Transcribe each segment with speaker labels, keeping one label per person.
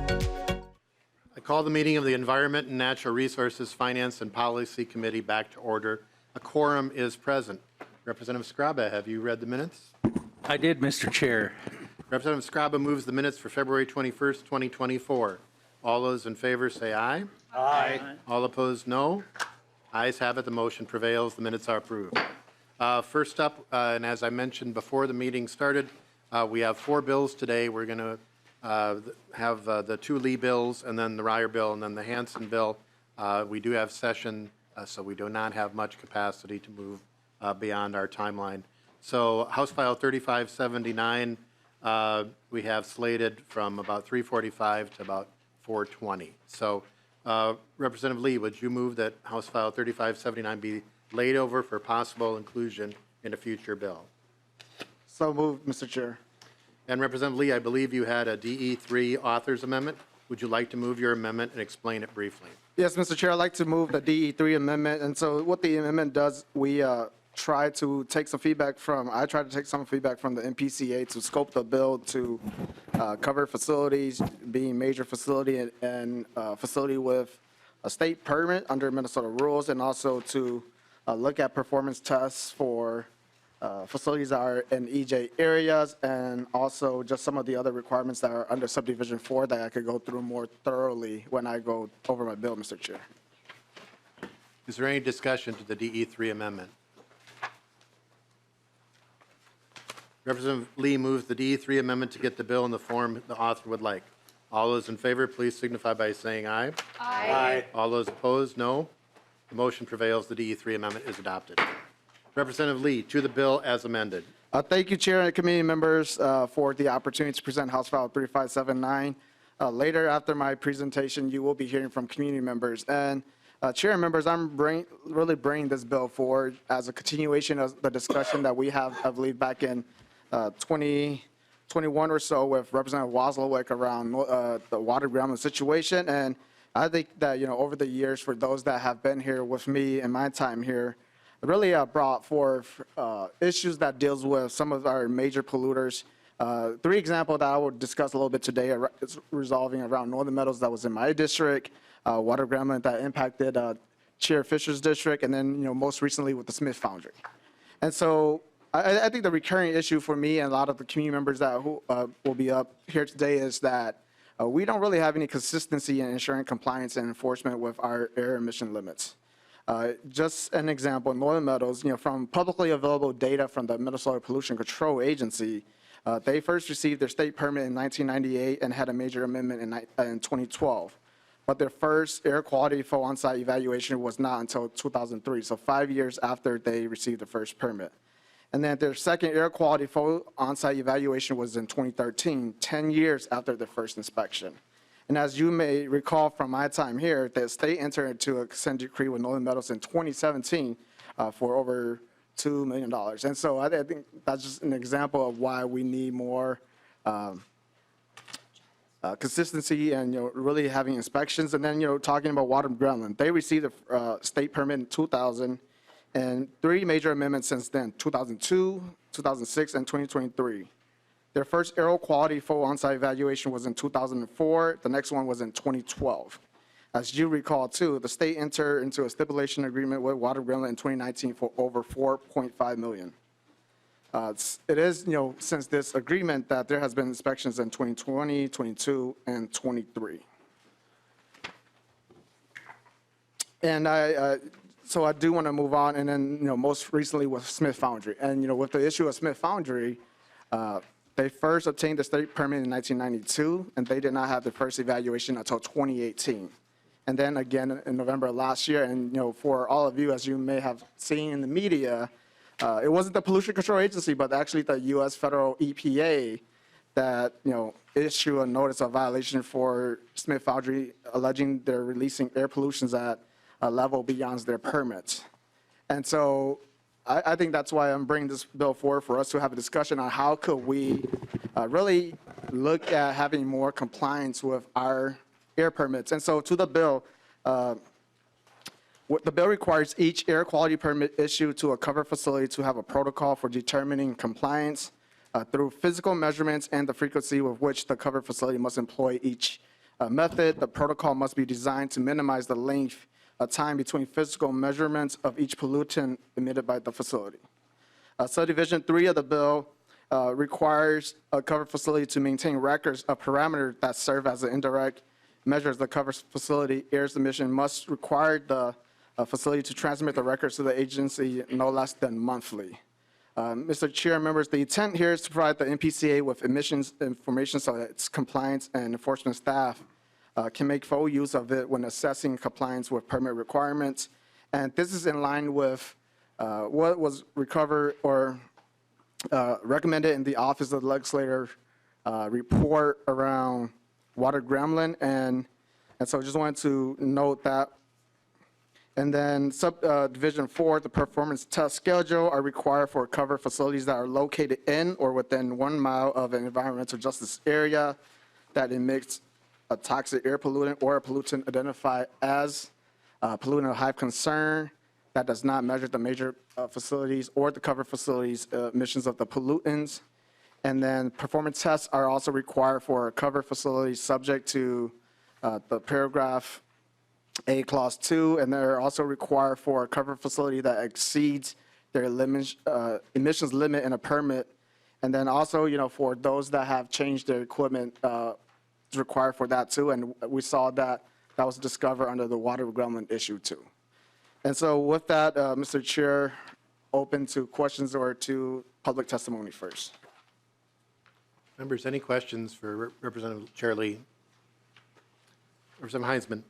Speaker 1: I call the meeting of the Environment and Natural Resources Finance and Policy Committee back to order. A quorum is present. Representative Scraba, have you read the minutes?
Speaker 2: I did, Mr. Chair.
Speaker 1: Representative Scraba moves the minutes for February 21st, 2024. All those in favor say aye.
Speaker 2: Aye.
Speaker 1: All opposed, no. Ayes have it. The motion prevails. The minutes are approved. First up, and as I mentioned before the meeting started, we have 4 bills today. We're going to have the 2 Lee bills and then the Reyer bill and then the Hansen bill. We do have session, so we do not have much capacity to move beyond our timeline. So House File 3579, we have slated from about 3:45 to about 4:20. So Representative Lee, would you move that House File 3579 be laid over for possible inclusion in a future bill?
Speaker 3: So moved, Mr. Chair.
Speaker 1: And Representative Lee, I believe you had a DE3 authors amendment. Would you like to move your amendment and explain it briefly?
Speaker 3: Yes, Mr. Chair, I'd like to move the DE3 amendment. And so what the amendment does, we try to take some feedback from, I try to take some feedback from the MPCA to scope the bill to cover facilities, being major facility and facility with a state permit under Minnesota rules, and also to look at performance tests for facilities that are in EJ areas, and also just some of the other requirements that are under subdivision 4 that I could go through more thoroughly when I go over my bill, Mr. Chair.
Speaker 1: Is there any discussion to the DE3 amendment? Representative Lee moves the DE3 amendment to get the bill in the form the author would like. All those in favor, please signify by saying aye.
Speaker 2: Aye.
Speaker 1: All those opposed, no. The motion prevails. The DE3 amendment is adopted. Representative Lee, to the bill as amended.
Speaker 3: Thank you, Chair and committee members, for the opportunity to present House File 3579. Later, after my presentation, you will be hearing from community members. And Chair and members, I'm really bringing this bill forward as a continuation of the discussion that we have, I believe, back in 2021 or so with Representative Wozlowick around the water grounding situation. And I think that, over the years, for those that have been here with me in my time here, really brought forth issues that deals with some of our major polluters. 3 examples that I will discuss a little bit today are resolving around Northern Meadows that was in my district, water grounding that impacted Chair Fisher's district, and then most recently with the Smith Foundry. And so I think the recurring issue for me and a lot of the community members that will be up here today is that we don't really have any consistency in ensuring compliance and enforcement with our air emission limits. Just an example, Northern Meadows, from publicly available data from the Minnesota Pollution Control Agency, they first received their state permit in 1998 and had a major amendment in 2012. But their first air quality full on-site evaluation was not until 2003, so 5 years after they received the first permit. And then their second air quality full on-site evaluation was in 2013, 10 years after their first inspection. And as you may recall from my time here, the state entered into a consent decree with Northern Meadows in 2017 for over $2 million. And so I think that's just an example of why we need more consistency and really having inspections. And then talking about water grounding, they received a state permit in 2000 and 3 major amendments since then: 2002, 2006, and 2023. Their first air quality full on-site evaluation was in 2004. The next one was in 2012. As you recall, too, the state entered into a stipulation agreement with Water Grounding in 2019 for over $4.5 million. It is, since this agreement that there has been inspections in 2020, 22, and 23. And so I do want to move on, and then, most recently with Smith Foundry. And, with the issue of Smith Foundry, they first obtained the state permit in 1992, and they did not have the first evaluation until 2018. And then again in November of last year, and for all of you, as you may have seen in the media, it wasn't the Pollution Control Agency, but actually the U.S. federal EPA that issued a notice of violation for Smith Foundry, alleging they're releasing air pollutions at a level beyond their permits. And so I think that's why I'm bringing this bill forward for us to have a discussion on how could we really look at having more compliance with our air permits. And so to the bill, the bill requires each air quality permit issued to a covered facility to have a protocol for determining compliance through physical measurements and the frequency with which the covered facility must employ each method. The protocol must be designed to minimize the length of time between physical measurements of each pollutant emitted by the facility. Subdivision 3 of the bill requires a covered facility to maintain records of parameters that serve as an indirect measure of the covered facility air emission must require the facility to transmit the records to the agency no less than monthly. Mr. Chair, members, the intent here is to provide the MPCA with emissions information so that its compliance and enforcement staff can make full use of it when assessing compliance with permit requirements. And this is in line with what was recovered or recommended in the Office of the Legislator report around water gremlin. And so I just wanted to note that. And then subdivision 4, the performance test schedule are required for covered facilities that are located in or within 1 mile of an environmental justice area that emits a toxic air pollutant or a pollutant identified as a pollutant of high concern that does not measure the major facilities or the covered facilities emissions of the pollutants. And then performance tests are also required for covered facilities subject to the paragraph A clause 2, and they're also required for a covered facility that exceeds their emissions limit in a permit. And then also, for those that have changed their equipment, it's required for that too. And we saw that was discovered under the water gremlin issue too. And so with that, Mr. Chair, open to questions or to public testimony first.
Speaker 1: Members, any questions for Representative Chair Lee? Representative Heinzman.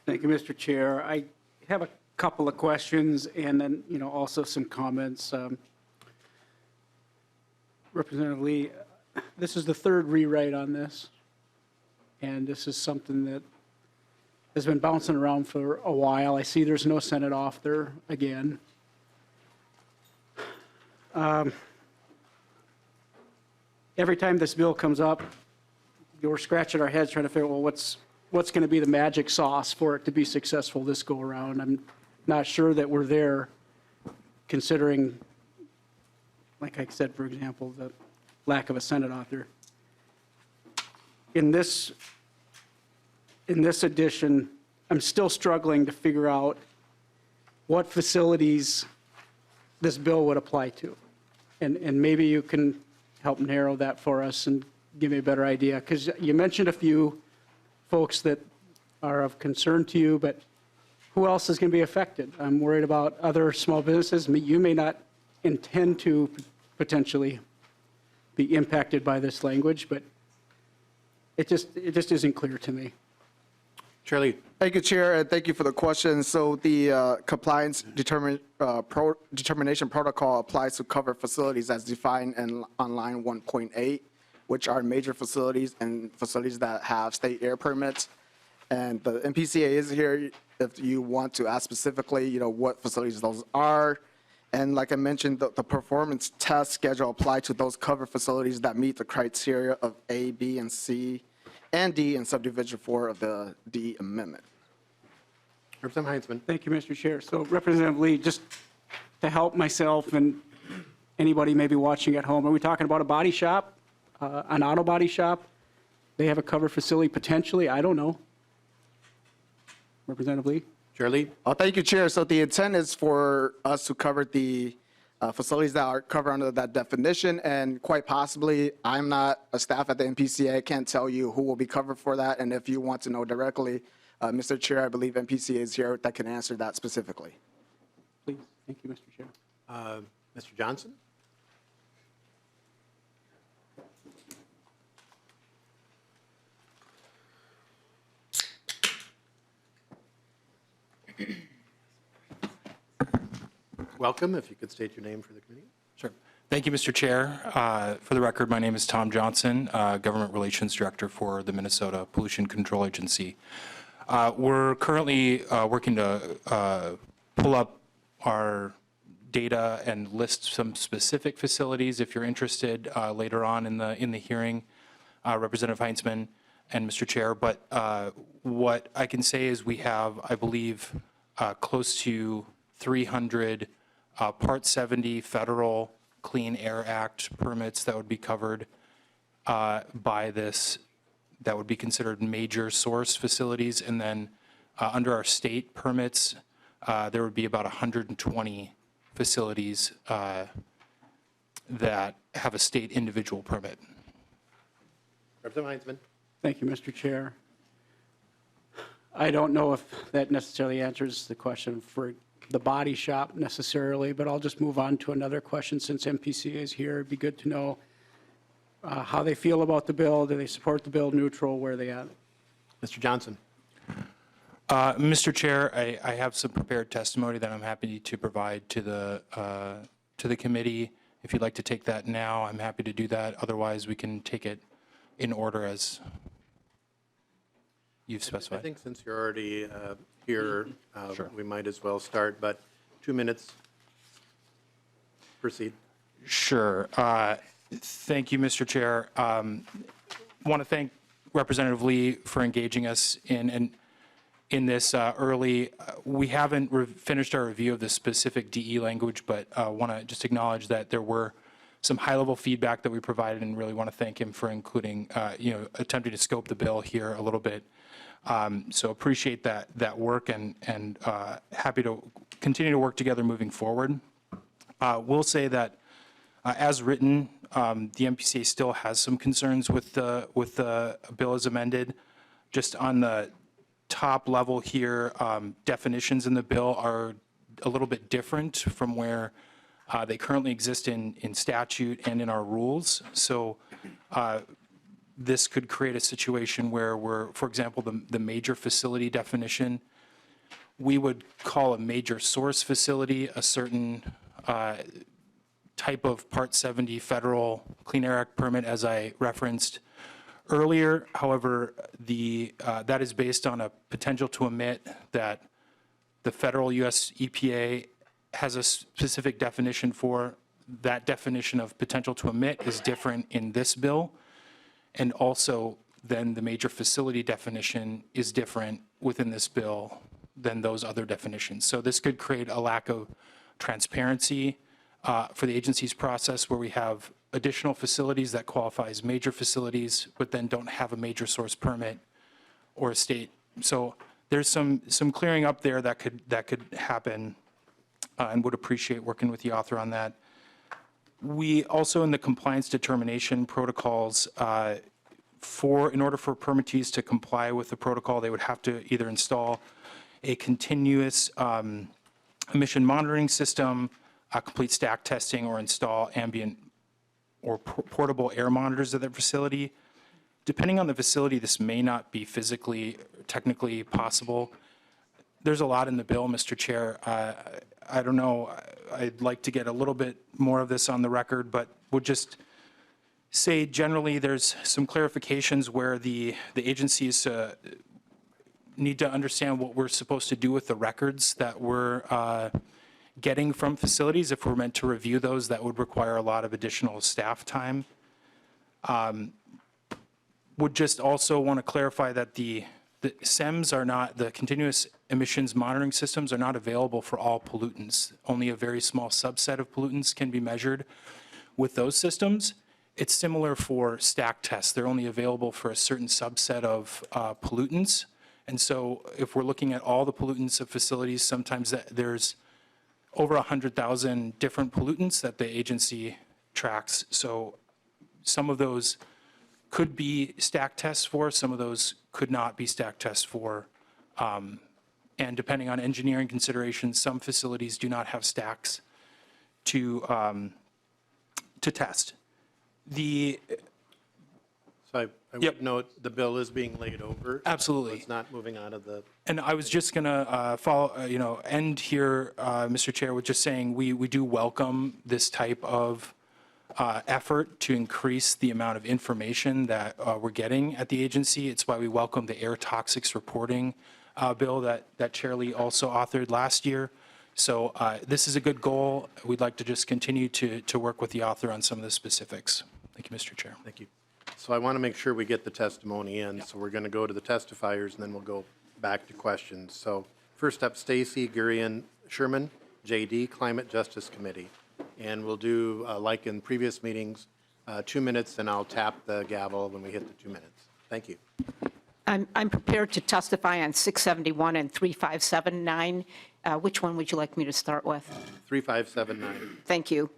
Speaker 2: Thank you, Mr. Chair. I have a couple of questions and then, also some comments. Representative Lee, this is the third rewrite on this, and this is something that has been bouncing around for a while. I see there's no Senate author again. Every time this bill comes up, we're scratching our heads trying to figure out, well, what's going to be the magic sauce for it to be successful this go around. I'm not sure that we're there, considering, like I said, for example, the lack of a Senate author. In this edition, I'm still struggling to figure out what facilities this bill would apply to. And maybe you can help narrow that for us and give me a better idea. Because you mentioned a few folks that are of concern to you, but who else is going to be affected? I'm worried about other small businesses. You may not intend to potentially be impacted by this language, but it just isn't clear to me.
Speaker 1: Chair Lee.
Speaker 3: Thank you, Chair, and thank you for the question. So the compliance determination protocol applies to covered facilities as defined on line 1.8, which are major facilities and facilities that have state air permits. And the MPCA is here if you want to ask specifically, what facilities those are. And like I mentioned, the performance test schedule apply to those covered facilities that meet the criteria of A, B, and C, and D in subdivision 4 of the D amendment.
Speaker 1: Representative Heinzman.
Speaker 2: Thank you, Mr. Chair. So Representative Lee, just to help myself and anybody maybe watching at home, are we talking about a body shop, an auto body shop? They have a covered facility potentially? I don't know. Representative Lee?
Speaker 1: Chair Lee.
Speaker 3: Oh, thank you, Chair. So the intent is for us to cover the facilities that are covered under that definition, and quite possibly, I'm not a staff at the MPCA. I can't tell you who will be covered for that, and if you want to know directly, Mr. Chair, I believe MPCA is here that can answer that specifically.
Speaker 2: Please. Thank you, Mr. Chair.
Speaker 1: Mr. Johnson. Welcome. If you could state your name for the committee.
Speaker 4: Sure. Thank you, Mr. Chair. For the record, my name is Tom Johnson, Government Relations Director for the Minnesota Pollution Control Agency. We're currently working to pull up our data and list some specific facilities if you're interested later on in the hearing, Representative Heinzman and Mr. Chair. But what I can say is we have, I believe, close to 300 Part 70 federal Clean Air Act permits that would be covered. by this that would be considered major source facilities. And then under our state permits, there would be about 120 facilities that have a state individual permit.
Speaker 1: Representative Heinzman.
Speaker 2: Thank you, Mr. Chair. I don't know if that necessarily answers the question for the body shop necessarily, but I'll just move on to another question since MPC is here. It'd be good to know how they feel about the bill. Do they support the bill? Neutral? Where are they at?
Speaker 1: Mr. Johnson.
Speaker 4: Mr. Chair, I have some prepared testimony that I'm happy to provide to the committee. If you'd like to take that now, I'm happy to do that. Otherwise, we can take it in order as you've
Speaker 1: I
Speaker 4: specified.
Speaker 1: think since you're already here,
Speaker 4: Sure.
Speaker 1: we might as well start, but 2 minutes. Proceed.
Speaker 4: Sure. Thank you, Mr. Chair. Want to thank Representative Lee for engaging us in this early. We haven't finished our review of the specific DE language, but want to just acknowledge that there were some high-level feedback that we provided, and really want to thank him for including, attempting to scope the bill here a little bit. So appreciate that work, and happy to continue to work together moving forward. We'll say that as written, the MPCA still has some concerns with the bill as amended. Just on the top level here, definitions in the bill are a little bit different from where they currently exist in statute and in our rules. So this could create a situation where for example, the major facility definition, we would call a major source facility a certain type of Part 70 federal Clean Air Act permit, as I referenced earlier. However, that is based on a potential to emit that the federal U.S. EPA has a specific definition for. That definition of potential to emit is different in this bill. And also, then the major facility definition is different within this bill than those other definitions. So this could create a lack of transparency for the agency's process, where we have additional facilities that qualify as major facilities, but then don't have a major source permit or a state. So there's some clearing up there that could happen, and would appreciate working with the author on that. We also, in the compliance determination protocols, in order for permittees to comply with the protocol, they would have to either install a continuous emission monitoring system, complete stack testing, or install ambient or portable air monitors at their facility. Depending on the facility, this may not be physically, technically possible. There's a lot in the bill, Mr. Chair. I don't know, I'd like to get a little bit more of this on the record, but would just say generally there's some clarifications where the agencies need to understand what we're supposed to do with the records that we're getting from facilities. If we're meant to review those, that would require a lot of additional staff time. Would just also want to clarify that the SEMs are not, the continuous emissions monitoring systems are not available for all pollutants. Only a very small subset of pollutants can be measured with those systems. It's similar for stack tests. They're only available for a certain subset of pollutants. And so if we're looking at all the pollutants of facilities, sometimes there's over 100,000 different pollutants that the agency tracks. So some of those could be stack tests for, some of those could not be stack tests for. And depending on engineering considerations, some facilities do not have stacks to test.
Speaker 1: So I would note the bill is being laid over.
Speaker 4: Absolutely.
Speaker 1: It's not moving out of the.
Speaker 4: And I was just going to end here, Mr. Chair, with just saying we do welcome this type of effort to increase the amount of information that we're getting at the agency. It's why we welcome the air toxics reporting bill that Chair Lee also authored last year. So this is a good goal. We'd like to just continue to work with the author on some of the specifics. Thank you, Mr. Chair.
Speaker 1: Thank you. So I want to make sure we get the testimony in. So we're going to go to the testifiers, and then we'll go back to questions. So first up, Stacy Gurian Sherman, JD, Climate Justice Committee. And we'll do, like in previous meetings, 2 minutes, and I'll tap the gavel when we hit the 2 minutes. Thank you.
Speaker 5: I'm prepared to testify on 671 and 3579. Which one would you like me to start with?
Speaker 1: 3579.
Speaker 5: Thank you.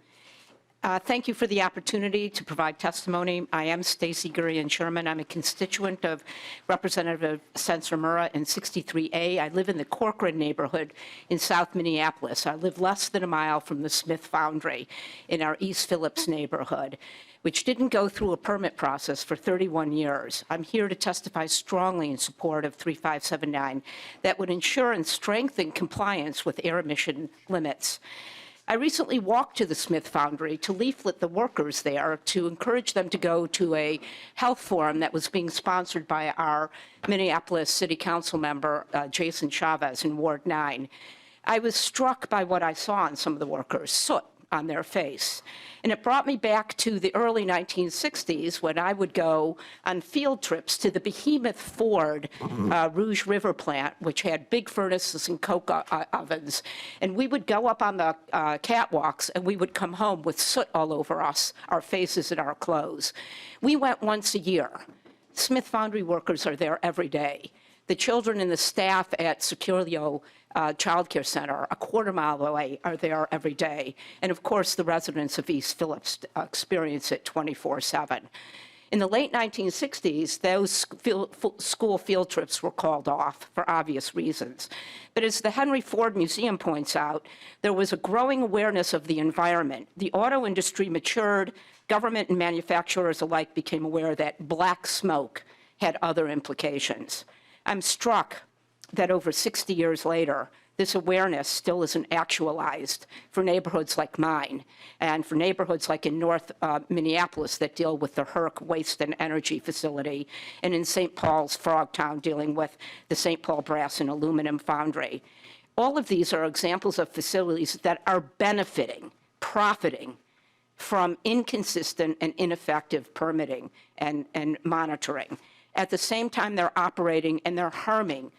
Speaker 5: Thank you for the opportunity to provide testimony. I am Stacy Gurian Sherman. I'm a constituent of Representative Sensor Murrah in 63A. I live in the Corcoran neighborhood in South Minneapolis. I live less than a mile from the Smith Foundry in our East Phillips neighborhood, which didn't go through a permit process for 31 years. I'm here to testify strongly in support of 3579 that would ensure and strengthen compliance with air emission limits. I recently walked to the Smith Foundry to leaflet the workers there to encourage them to go to a health forum that was being sponsored by our Minneapolis City Council member, Jason Chavez in Ward 9. I was struck by what I saw in some of the workers, soot on their face. And it brought me back to the early 1960s when I would go on field trips to the behemoth Ford Rouge River plant, which had big furnaces and coke ovens. And we would go up on the catwalks and we would come home with soot all over us, our faces and our clothes. We went once a year. Smith Foundry workers are there every day. The children and the staff at Securio Child Care Center, a quarter-mile away, are there every day. And of course, the residents of East Phillips experience it 24/7. In the late 1960s, those school field trips were called off for obvious reasons. But as the Henry Ford Museum points out, there was a growing awareness of the environment. The auto industry matured, government and manufacturers alike became aware that black smoke had other implications. I'm struck that over 60 years later, this awareness still isn't actualized for neighborhoods like mine and for neighborhoods like in North Minneapolis that deal with the HERC Waste and Energy Facility, and in St. Paul's Frogtown dealing with the St. Paul Brass and Aluminum Foundry. All of these are examples of facilities that are benefiting, profiting from inconsistent and ineffective permitting and monitoring. At the same time, they're operating and they're harming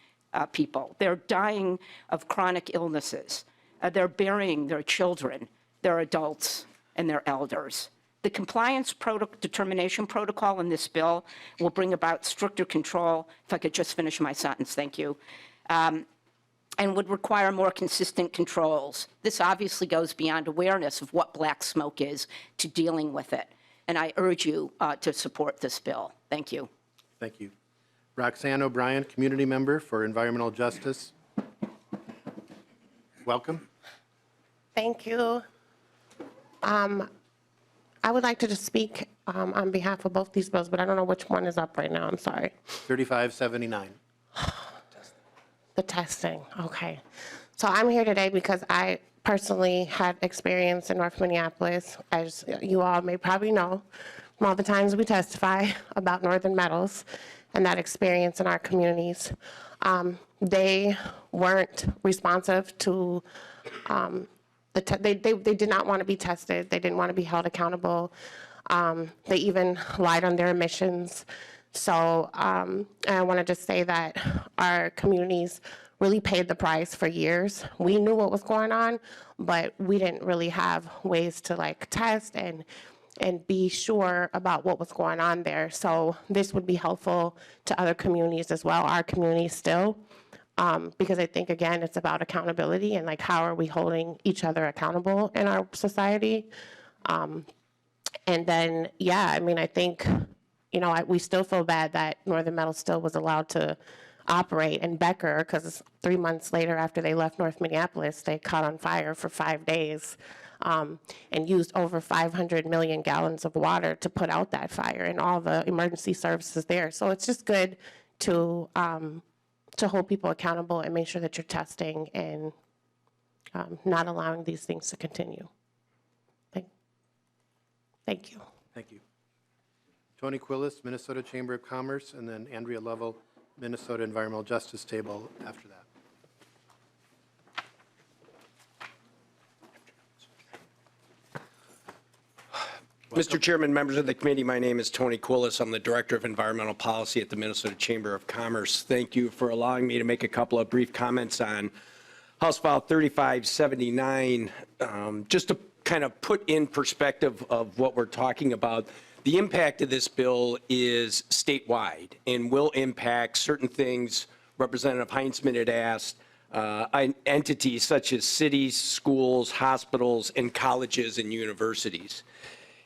Speaker 5: people. They're dying of chronic illnesses. They're burying their children, their adults, and their elders. The compliance determination protocol in this bill will bring about stricter control. If I could just finish my sentence, thank you. And would require more consistent controls. This obviously goes beyond awareness of what black smoke is to dealing with it. And I urge you to support this bill. Thank you.
Speaker 1: Thank you. Roxanne O'Brien, community member for environmental justice. Welcome.
Speaker 6: Thank you. I would like to just speak on behalf of both these bills, but I don't know which one is up right now. I'm sorry.
Speaker 1: 3579.
Speaker 6: The testing. Okay. So I'm here today because I personally had experience in North Minneapolis, as you all may probably know, from all the times we testify about Northern Metals and that experience in our communities. They weren't responsive to, they did not want to be tested. They didn't want to be held accountable. They even lied on their emissions. So I want to just say that our communities really paid the price for years. We knew what was going on, but we didn't really have ways to like test and be sure about what was going on there. So this would be helpful to other communities as well, our community still, because I think, again, it's about accountability and like how are we holding each other accountable in our society. And then, yeah, I mean, I think, you know, we still feel bad that Northern Metal still was allowed to operate in Becker, because 3 months later after they left North Minneapolis, they caught on fire for 5 days. And used over 500 million gallons of water to put out that fire and all the emergency services there. So it's just good to hold people accountable and make sure that you're testing and not allowing these things to continue. Thank you.
Speaker 1: Thank you. Tony Quillis, Minnesota Chamber of Commerce, and then Andrea Lovell, Minnesota Environmental Justice Table after that.
Speaker 7: Mr. Chairman, members of the committee, my name is Tony Quillis. I'm the Director of Environmental Policy at the Minnesota Chamber of Commerce. Thank you for allowing me to make a couple of brief comments on House File 3579. Just to kind of put in perspective of what we're talking about, The impact of this bill is statewide and will impact certain things Representative Heinzman had asked, entities such as cities, schools, hospitals, and colleges and universities.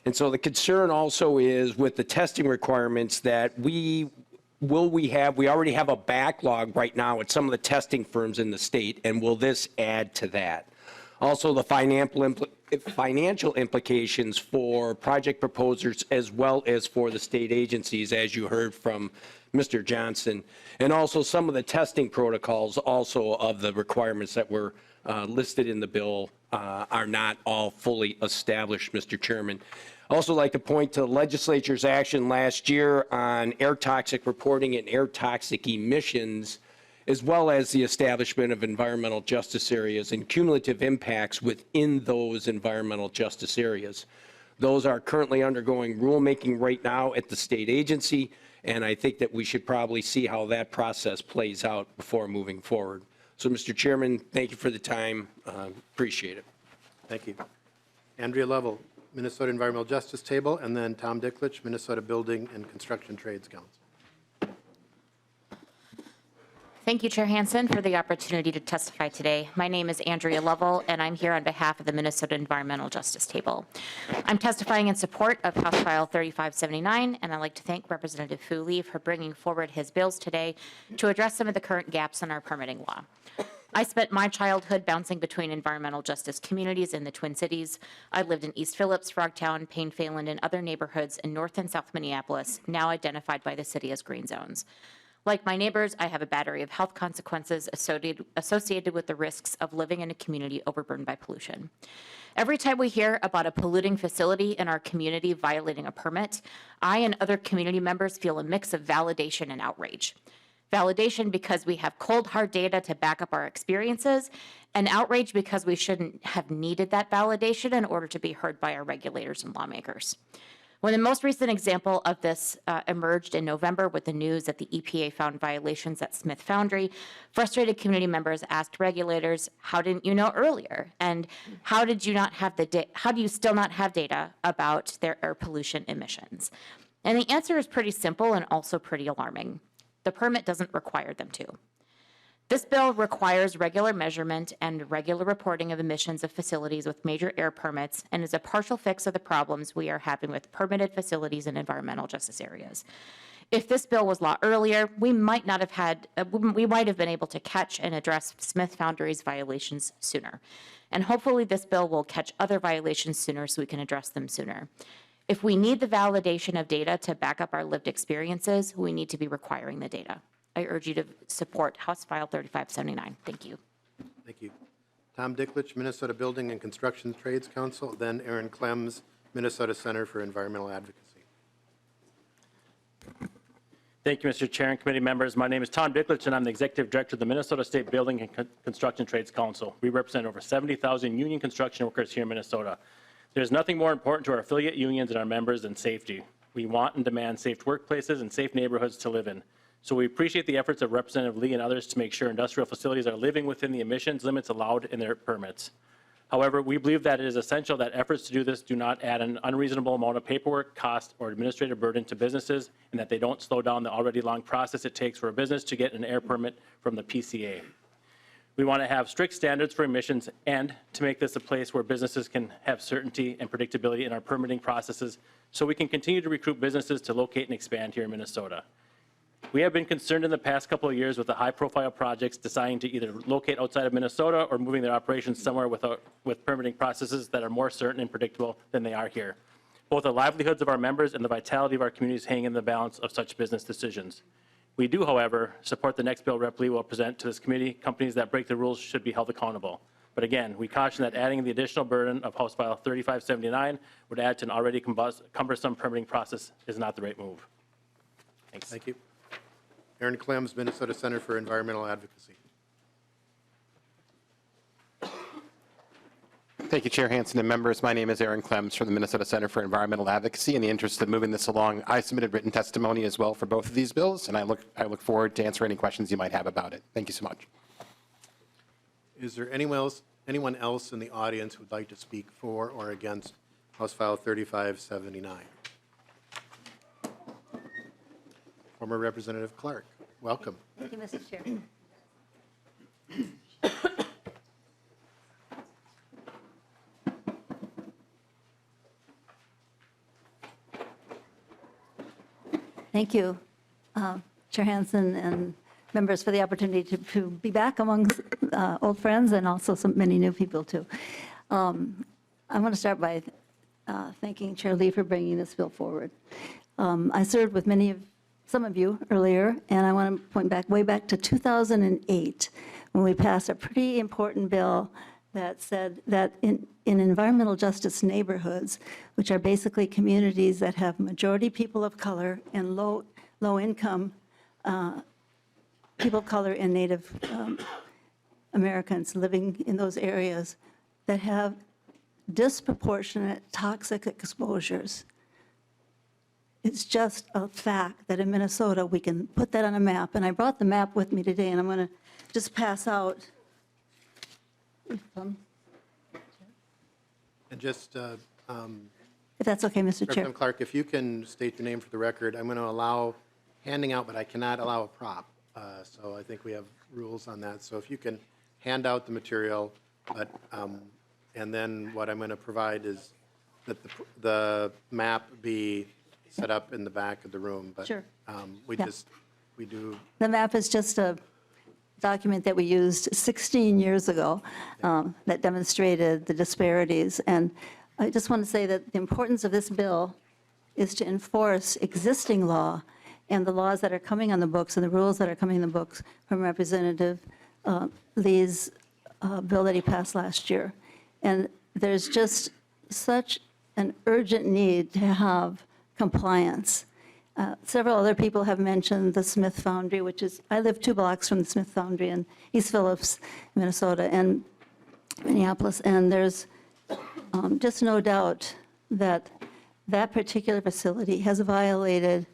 Speaker 7: And so the concern also is with the testing requirements that we already have a backlog right now at some of the testing firms in the state, and will this add to that? Also, the financial implications for project proposers as well as for the state agencies, as you heard from Mr. Johnson, and also some of the testing protocols also of the requirements that were listed in the bill are not all fully established, Mr. Chairman. Also like to point to the legislature's action last year on air toxic reporting and air toxic emissions, as well as the establishment of environmental justice areas and cumulative impacts within those environmental justice areas. Those are currently undergoing rulemaking right now at the state agency, and I think that we should probably see how that process plays out before moving forward. So, Mr. Chairman, thank you for the time. Appreciate it.
Speaker 1: Thank you. Andrea Lovell, Minnesota Environmental Justice Table, and then Tom Dicklich, Minnesota Building and Construction Trades Council.
Speaker 8: Thank you, Chair Hansen, for the opportunity to testify today. My name is Andrea Lovell, and I'm here on behalf of the Minnesota Environmental Justice Table. I'm testifying in support of House File 3579, and I'd like to thank Representative Fu Lee for bringing forward his bills today to address some of the current gaps in our permitting law. I spent my childhood bouncing between environmental justice communities in the Twin Cities. I lived in East Phillips, Frogtown, Payne-Phelan, and other neighborhoods in North and South Minneapolis, now identified by the city as green zones. Like my neighbors, I have a battery of health consequences associated with the risks of living in a community overburdened by pollution. Every time we hear about a polluting facility in our community violating a permit, I and other community members feel a mix of validation and outrage. Validation because we have cold, hard data to back up our experiences, and outrage because we shouldn't have needed that validation in order to be heard by our regulators and lawmakers. When the most recent example of this emerged in November with the news that the EPA found violations at Smith Foundry, frustrated community members asked regulators, "How didn't you know earlier?" And how do you still not have data about their air pollution emissions? And the answer is pretty simple and also pretty alarming. The permit doesn't require them to. This bill requires regular measurement and regular reporting of emissions of facilities with major air permits and is a partial fix of the problems we are having with permitted facilities in environmental justice areas. If this bill was law earlier, we might have been able to catch and address Smith Foundry's violations sooner. And hopefully this bill will catch other violations sooner so we can address them sooner. If we need the validation of data to back up our lived experiences, we need to be requiring the data. I urge you to support House File 3579. Thank you.
Speaker 1: Thank you. Tom Dicklich, Minnesota Building and Construction Trades Council, then Aaron Clems, Minnesota Center for Environmental Advocacy.
Speaker 9: Thank you, Mr. Chair and committee members. My name is Tom Dicklich, and I'm the Executive Director of the Minnesota State Building and Construction Trades Council. We represent over 70,000 union construction workers here in Minnesota. There's nothing more important to our affiliate unions and our members than safety. We want and demand safe workplaces and safe neighborhoods to live in. So we appreciate the efforts of Representative Lee and others to make sure industrial facilities are living within the emissions limits allowed in their permits. However, we believe that it is essential that efforts to do this do not add an unreasonable amount of paperwork, cost, or administrative burden to businesses, and that they don't slow down the already long process it takes for a business to get an air permit from the PCA. We want to have strict standards for emissions and to make this a place where businesses can have certainty and predictability in our permitting processes so we can continue to recruit businesses to locate and expand here in Minnesota. We have been concerned in the past couple of years with the high-profile projects deciding to either locate outside of Minnesota or moving their operations somewhere with permitting processes that are more certain and predictable than they are here. Both the livelihoods of our members and the vitality of our communities hang in the balance of such business decisions. We do, however, support the next bill Rep. Lee will present to this committee. Companies that break the rules should be held accountable. But again, we caution that adding the additional burden of House File 3579 would add to an already cumbersome permitting process is not the right move. Thanks.
Speaker 1: Thank you. Aaron Clems, Minnesota Center for Environmental Advocacy.
Speaker 10: Thank you, Chair Hansen and members. My name is Aaron Clems from the Minnesota Center for Environmental Advocacy. In the interest of moving this along, I submitted written testimony as well for both of these bills, and I look forward to answering any questions you might have about it. Thank you so much.
Speaker 1: Is there anyone else in the audience who would like to speak for or against House File 3579? Former Representative Clark, welcome.
Speaker 11: Thank you, Mr. Chair. Thank you, Chair Hansen and members, for the opportunity to be back among old friends and also many new people, too. I want to start by thanking Chair Lee for bringing this bill forward. I served with some of you earlier, and I want to point way back to 2008, when we passed a pretty important bill that said that in environmental justice neighborhoods, which are basically communities that have majority people of color and low income people of color and Native Americans living in those areas, that have disproportionate toxic exposures. It's just a fact that in Minnesota, we can put that on a map. And I brought the map with me today, and I'm going to just pass out.
Speaker 1: And just,
Speaker 11: If that's okay, Mr. Chair.
Speaker 1: Representative Clark, if you can state your name for the record, I'm going to allow handing out, but I cannot allow a prop. So I think we have rules on that. So if you can hand out the material, but, and then what I'm going to provide is that the map be set up in the back of the room. But
Speaker 11: Sure.
Speaker 1: we
Speaker 11: Yeah.
Speaker 1: we do.
Speaker 11: The map is just a document that we used 16 years ago that demonstrated the disparities. And I just want to say that the importance of this bill is to enforce existing law and the laws that are coming on the books and the rules that are coming in the books from Representative Lee's bill that he passed last year. And there's just such an urgent need to have compliance. Several other people have mentioned the Smith Foundry, which is, I live 2 blocks from the Smith Foundry in East Phillips, Minnesota, and Minneapolis, and there's just no doubt that that particular facility has violated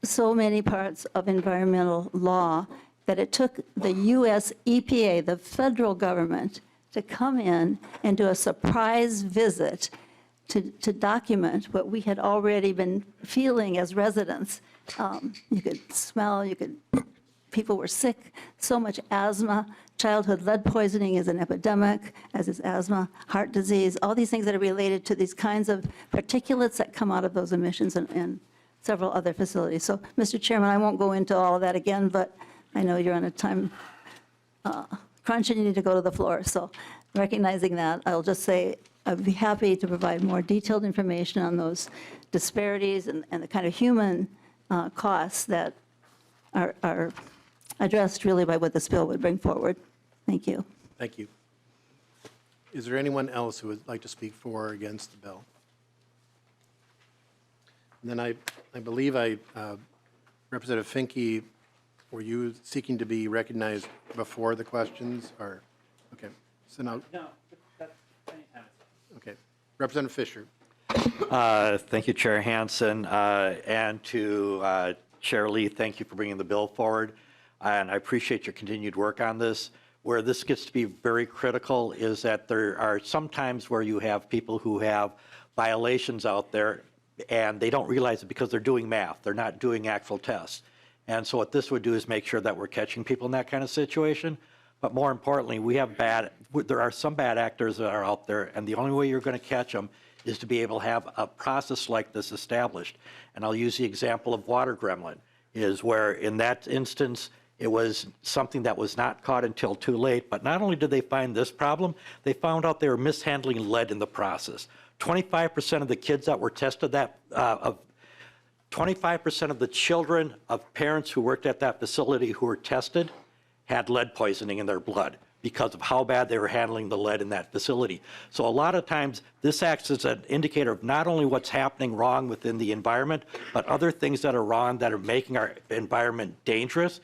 Speaker 11: so many parts of environmental law that it took the U.S. EPA, the federal government, to come in and do a surprise visit to document what we had already been feeling as residents. You could smell, people were sick, so much asthma. Childhood lead poisoning is an epidemic, as is asthma, heart disease, all these things that are related to these kinds of particulates that come out of those emissions and several other facilities. So, Mr. Chairman, I won't go into all of that again, but I know you're on a time crunch and you need to go to the floor. So recognizing that, I'll just say I'd be happy to provide more detailed information on those disparities and the kind of human costs that are addressed really by what this bill would bring forward. Thank you.
Speaker 1: Thank you. Is there anyone else who would like to speak for or against the bill? And then I believe Representative Finke, were you seeking to be recognized before the questions, or, okay, so now.
Speaker 9: No, that's anytime.
Speaker 1: Okay, Representative Fisher.
Speaker 12: Thank you, Chair Hansen, and to Chair Lee, thank you for bringing the bill forward, and I appreciate your continued work on this. Where this gets to be very critical is that there are some times where you have people who have violations out there, and they don't realize it because they're doing math. They're not doing actual tests. And so what this would do is make sure that we're catching people in that kind of situation. But more importantly, there are some bad actors that are out there, and the only way you're going to catch them is to be able to have a process like this established. And I'll use the example of water gremlin, is where in that instance, it was something that was not caught until too late. But not only did they find this problem, they found out they were mishandling lead in the process. 25% of the kids that were tested 25% of the children of parents who worked at that facility who were tested had lead poisoning in their blood because of how bad they were handling the lead in that facility. So a lot of times this acts as an indicator of not only what's happening wrong within the environment, but other things that are wrong that are making our environment dangerous.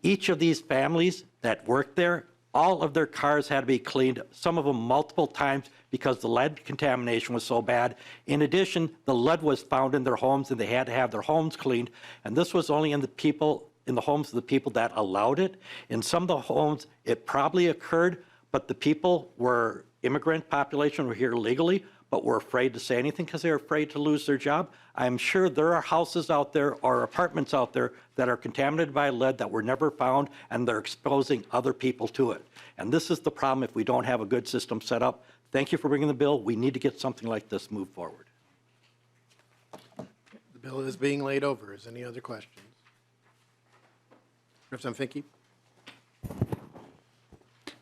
Speaker 12: Each of these families that worked there, all of their cars had to be cleaned, some of them multiple times because the lead contamination was so bad. In addition, the lead was found in their homes and they had to have their homes cleaned. And this was only in the homes of the people that allowed it. In some of the homes, it probably occurred, but the people were immigrant population, were here legally, but were afraid to say anything because they were afraid to lose their job. I'm sure there are houses out there or apartments out there that are contaminated by lead that were never found, and they're exposing other people to it. And this is the problem if we don't have a good system set up. Thank you for bringing the bill. We need to get something like this moved forward.
Speaker 1: The bill is being laid over. Is any other questions? Representative Finke?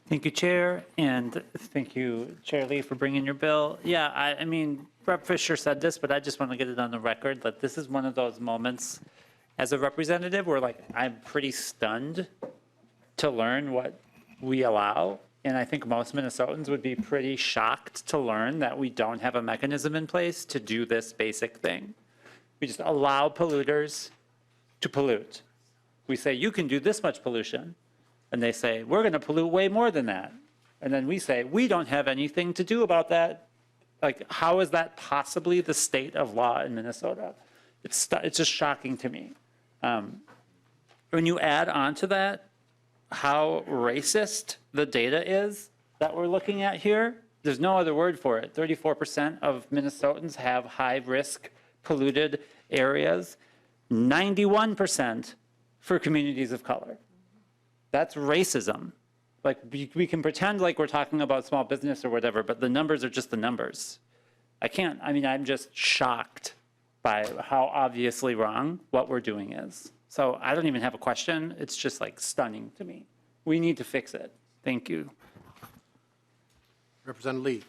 Speaker 13: Thank you, Chair, and thank you, Chair Lee, for bringing your bill. Yeah, I mean, Rep. Fisher said this, but I just want to get it on the record that this is one of those moments as a representative where, like, I'm pretty stunned to learn what we allow. And I think most Minnesotans would be pretty shocked to learn that we don't have a mechanism in place to do this basic thing. We just allow polluters to pollute. We say, you can do this much pollution. And they say, we're going to pollute way more than that. And then we say, we don't have anything to do about that. Like, how is that possibly the state of law in Minnesota? It's just shocking to me. When you add on to that how racist the data is that we're looking at here, there's no other word for it. 34% of Minnesotans have high-risk polluted areas, 91% for communities of color. That's racism. Like, we can pretend like we're talking about small business or whatever, but the numbers are just the numbers. I'm just shocked by how obviously wrong what we're doing is. So I don't even have a question. It's just like stunning to me. We need to fix it. Thank you.
Speaker 1: Representative Lee?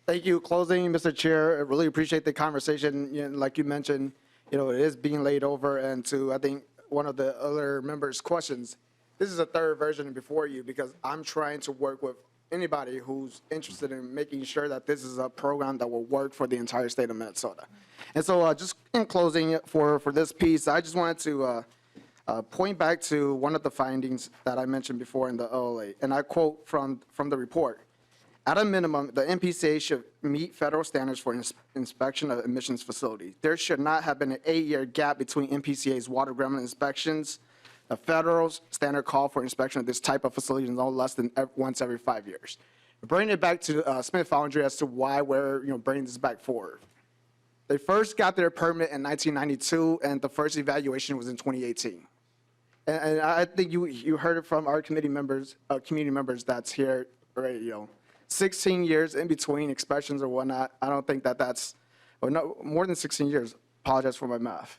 Speaker 3: Thank you. Closing, Mr. Chair. I really appreciate the conversation. Like you mentioned, it is being laid over, and to, I think, one of the other members' questions, this is a third version before you because I'm trying to work with anybody who's interested in making sure that this is a program that will work for the entire state of Minnesota. And so just in closing for this piece, I just wanted to point back to one of the findings that I mentioned before in the OLA, and I quote from the report. At a minimum, the MPCA should meet federal standards for inspection of emissions facilities. There should not have been an 8-year gap between MPCA's water gremlin inspections. The federal standard call for inspection of this type of facility is no less than once every 5 years. Bringing it back to Smith Foundry as to why we're bringing this back forward. They first got their permit in 1992, and the first evaluation was in 2018. And I think you heard it from our community members that's here already. 16 years in between inspections or whatnot. I don't think that's, or no, more than 16 years. Apologize for my math.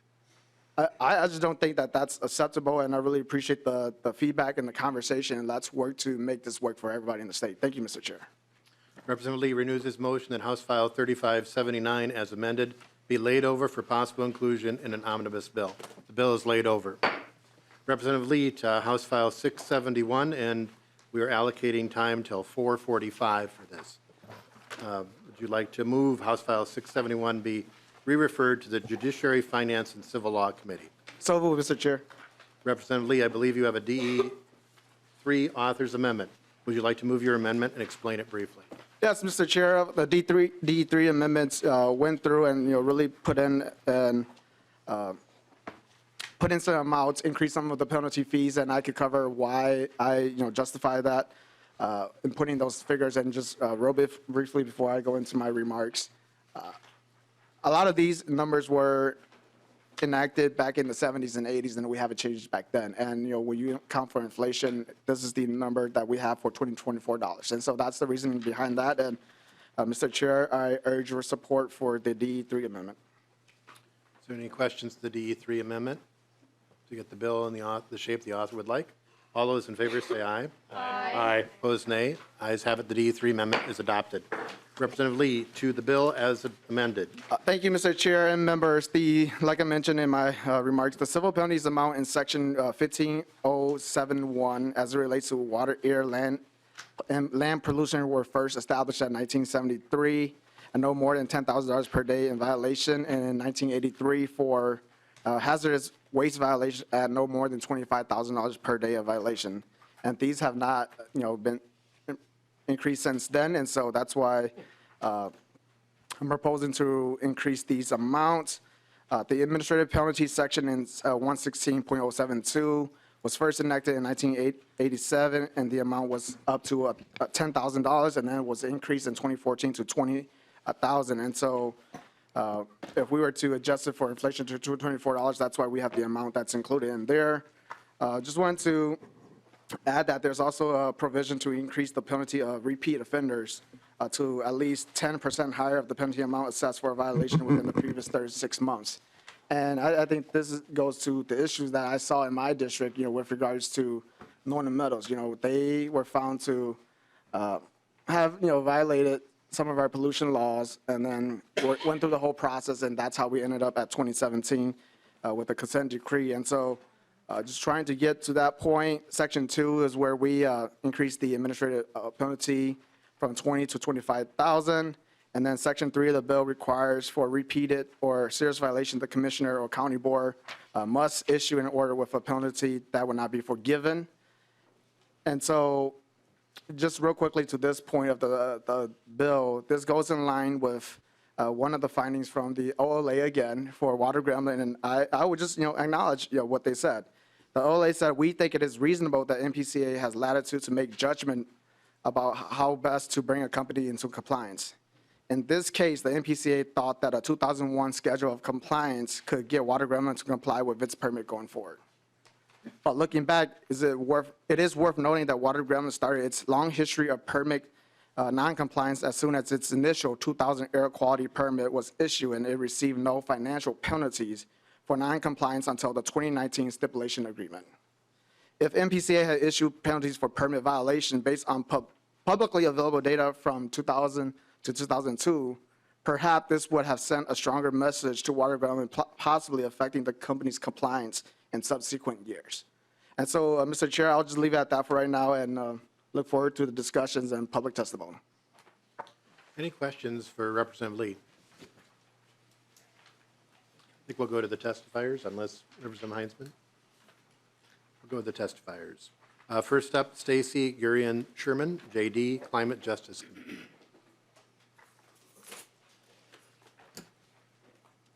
Speaker 3: I just don't think that's acceptable, and I really appreciate the feedback and the conversation, and let's work to make this work for everybody in the state. Thank you, Mr. Chair.
Speaker 1: Representative Lee renews his motion that House File 3579 as amended be laid over for possible inclusion in an omnibus bill. The bill is laid over. Representative Lee to House File 671, and we are allocating time till 4:45 for this. Would you like to move House File 671 be re-referred to the Judiciary, Finance, and Civil Law Committee?
Speaker 3: So moved, Mr. Chair.
Speaker 1: Representative Lee, I believe you have a DE3 author's amendment. Would you like to move your amendment and explain it briefly?
Speaker 3: Yes, Mr. Chair. The D3 amendments went through and really put in some amounts, increase some of the penalty fees, and I could cover why I justify that in putting those figures, and just real briefly before I go into my remarks. A lot of these numbers were enacted back in the 70s and 80s, and we haven't changed back then. And when you account for inflation, this is the number that we have for $2024. And so that's the reasoning behind that. And Mr. Chair, I urge your support for the DE3 amendment.
Speaker 1: Is there any questions to the DE3 amendment to get the bill in the shape the author would like? All those in favor say aye.
Speaker 12: Aye.
Speaker 1: Opposed, nay. Ayes have it. The DE3 amendment is adopted. Representative Lee, to the bill as amended.
Speaker 3: Thank you, Mr. Chair and members. Like I mentioned in my remarks, the civil penalties amount in section 15071 as it relates to water, air, land, and land pollution were first established at 1973 and no more than $10,000 per day in violation, and in 1983 for hazardous waste violation at no more than $25,000 per day of violation. And these have not, been increased since then, and so that's why I'm proposing to increase these amounts. The administrative penalty section in 116.072 was first enacted in 1987, and the amount was up to $10,000, and then it was increased in 2014 to $1,000. And so if we were to adjust it for inflation to $224, that's why we have the amount that's included in there. Just wanted to add that there's also a provision to increase the penalty of repeat offenders to at least 10% higher of the penalty amount assessed for a violation within the previous 36 months. And I think goes to the issues that I saw in my district, with regards to Northern Meadows. They were found to have, violated some of our pollution laws, and then went through the whole process, and that's how we ended up at 2017 with a consent decree. And so just trying to get to that point, Section 2 is where we increased the administrative penalty from 20 to 25,000. And then Section 3 of the bill requires for repeated or serious violation, the commissioner or county board must issue an order with a penalty that will not be forgiven. And so just real quickly to this point of the bill, this goes in line with one of the findings from the OLA again for water grambling. And I would just acknowledge what they said. The OLA said, we think it is reasonable that MPCA has latitude to make judgment about how best to bring a company into compliance. In this case, the MPCA thought that a 2001 schedule of compliance could get water grambling to comply with its permit going forward. But looking back, it is worth noting that water grambling started its long history of permit non-compliance as soon as its initial 2000 air quality permit was issued, and it received no financial penalties for non-compliance until the 2019 stipulation agreement. If MPCA had issued penalties for permit violation based on publicly available data from 2000 to 2002, perhaps this would have sent a stronger message to water grambling, possibly affecting the company's compliance in subsequent years. And so, Mr. Chair, I'll just leave it at that for right now, and look forward to the discussions and public testimony.
Speaker 1: Any questions for Representative Lee? I think we'll go to the testifiers, unless Representative Heinzman. We'll go to the testifiers. First up, Stacy Gurian Sherman, JD, Climate Justice Committee.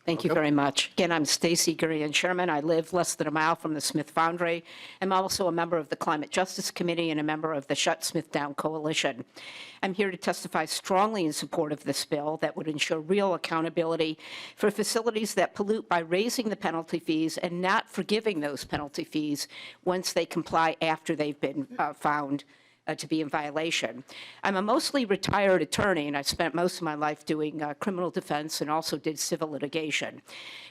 Speaker 5: Thank you very much. Again, I'm Stacy Gurian Sherman. I live less than a mile from the Smith Foundry. I'm also a member of the Climate Justice Committee and a member of the Shut Smith Down Coalition. I'm here to testify strongly in support of this bill that would ensure real accountability for facilities that pollute by raising the penalty fees and not forgiving those penalty fees once they comply after they've been found to be in violation. I'm a mostly retired attorney, and I spent most of my life doing criminal defense and also did civil litigation.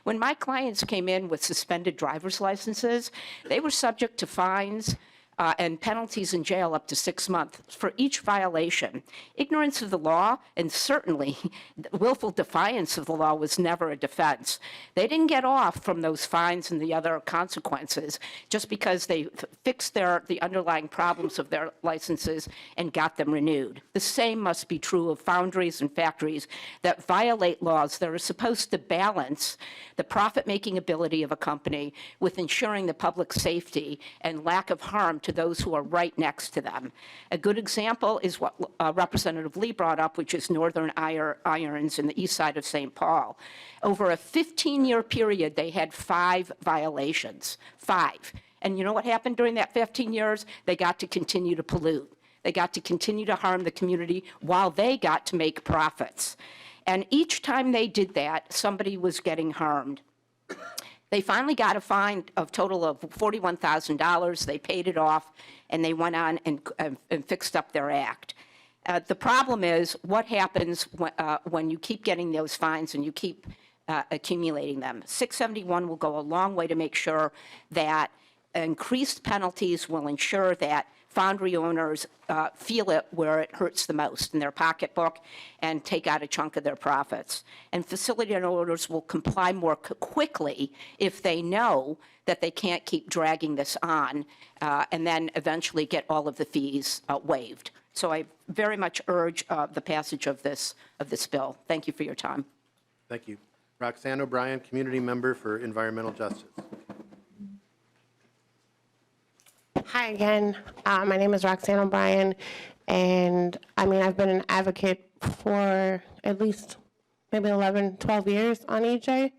Speaker 5: When my clients came in with suspended driver's licenses, they were subject to fines and penalties in jail up to 6 months for each violation. Ignorance of the law and certainly willful defiance of the law was never a defense. They didn't get off from those fines and the other consequences just because they fixed the underlying problems of their licenses and got them renewed. The same must be true of foundries and factories that violate laws that are supposed to balance the profit-making ability of a company with ensuring the public safety and lack of harm to those who are right next to them. A good example is what Representative Lee brought up, which is Northern Irons in the east side of St. Paul. Over a 15-year period, they had 5 violations, 5. And you know what happened during that 15 years? They got to continue to pollute. They got to continue to harm the community while they got to make profits. And each time they did that, somebody was getting harmed. They finally got a fine of total of $41,000. They paid it off, and they went on and fixed up their act. The problem is what happens when you keep getting those fines and you keep accumulating them. 671 will go a long way to make sure that increased penalties will ensure that foundry owners feel it where it hurts the most in their pocketbook and take out a chunk of their profits. And facility owners will comply more quickly if they know that they can't keep dragging this on and then eventually get all of the fees waived. So I very much urge the passage of this bill. Thank you for your time.
Speaker 1: Thank you. Roxanne O'Brien, Community Member for Environmental Justice.
Speaker 6: Hi again. My name is Roxanne O'Brien, and I've been an advocate for at least maybe 11, 12 years on EJ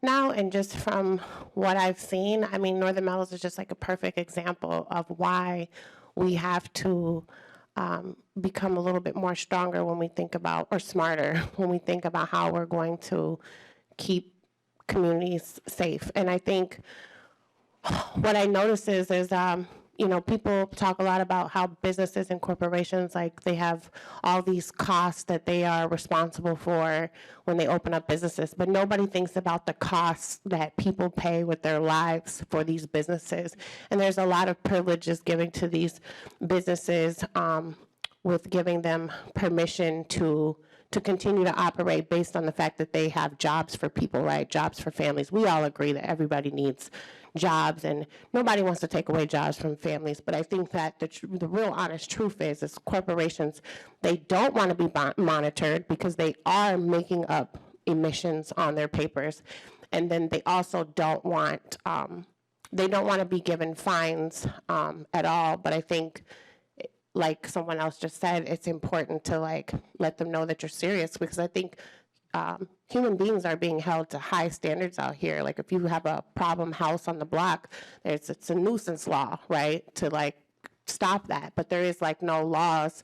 Speaker 6: now, and just from what I've seen, Northern Meadows is just like a perfect example of why we have to become a little bit more stronger when we think about, or smarter, when we think about how we're going to keep communities safe. And I think what I notice is you know, people talk a lot about how businesses and corporations, like they have all these costs that they are responsible for when they open up businesses, but nobody thinks about the costs that people pay with their lives for these businesses. And there's a lot of privileges given to these businesses with giving them permission to continue to operate based on the fact that they have jobs for people, right? Jobs for families. We all agree that everybody needs jobs, and nobody wants to take away jobs from families. But I think that the real honest truth is corporations, they don't want to be monitored because they are making up emissions on their papers. And then they also don't want, they don't want to be given fines at all. But I think, like someone else just said, it's important to like let them know that you're serious, because I think human beings are being held to high standards out here. Like if you have a problem house on the block, it's a nuisance law, right, to like stop that. But there is like no laws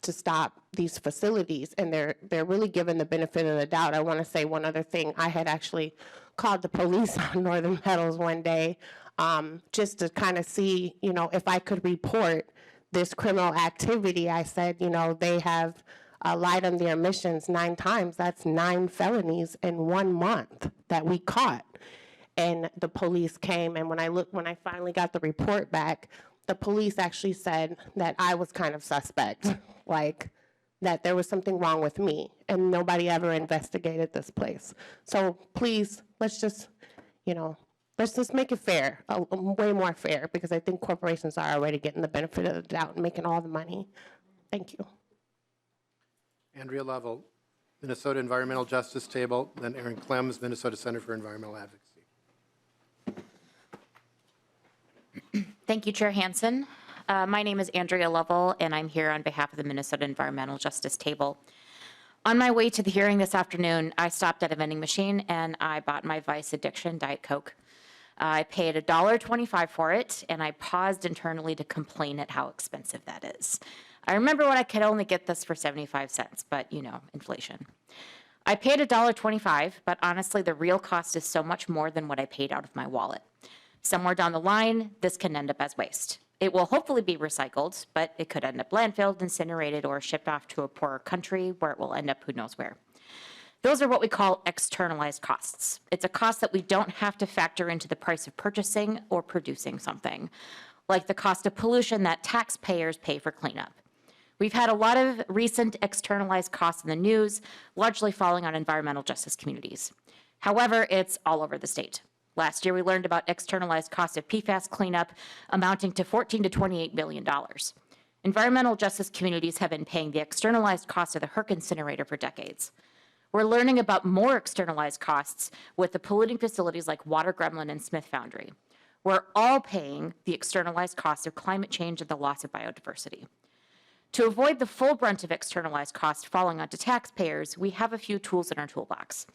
Speaker 6: to stop these facilities, and they're really given the benefit of the doubt. I want to say one other thing. I had actually called the police on Northern Meadows one day just to kind of see, you know, if I could report this criminal activity. I said, you know, they have lied on their emissions 9 times. That's 9 felonies in 1 month that we caught. And the police came, and when I finally got the report back, the police actually said that I was kind of suspect, like that there was something wrong with me, and nobody ever investigated this place. So please, let's just, you know, let's just make it fair, way more fair, because I think corporations are already getting the benefit of the doubt and making all the money. Thank you.
Speaker 1: Andrea Lovell, Minnesota Environmental Justice Table, then Aaron Clems, Minnesota Center for Environmental Advocacy.
Speaker 8: Thank you, Chair Hansen. My name is Andrea Lovell, and I'm here on behalf of the Minnesota Environmental Justice Table. On my way to the hearing this afternoon, I stopped at a vending machine and I bought my vice addiction, Diet Coke. I paid $1.25 for it, and I paused internally to complain at how expensive that is. I remember when I could only get this for 75 cents, but you know, inflation. I paid $1.25, but honestly, the real cost is so much more than what I paid out of my wallet. Somewhere down the line, this can end up as waste. It will hopefully be recycled, but it could end up landfilled, incinerated, or shipped off to a poorer country where it will end up who knows where. Those are what we call externalized costs. It's a cost that we don't have to factor into the price of purchasing or producing something, like the cost of pollution that taxpayers pay for cleanup. We've had a lot of recent externalized costs in the news, largely falling on environmental justice communities. However, it's all over the state. Last year, we learned about externalized costs of PFAS cleanup amounting to $14 to $28 million. Environmental justice communities have been paying the externalized cost of the Herc incinerator for decades. We're learning about more externalized costs with the polluting facilities like Water Gremlin and Smith Foundry. We're all paying the externalized cost of climate change and the loss of biodiversity. To avoid the full brunt of externalized costs falling onto taxpayers, we have a few tools in our toolbox.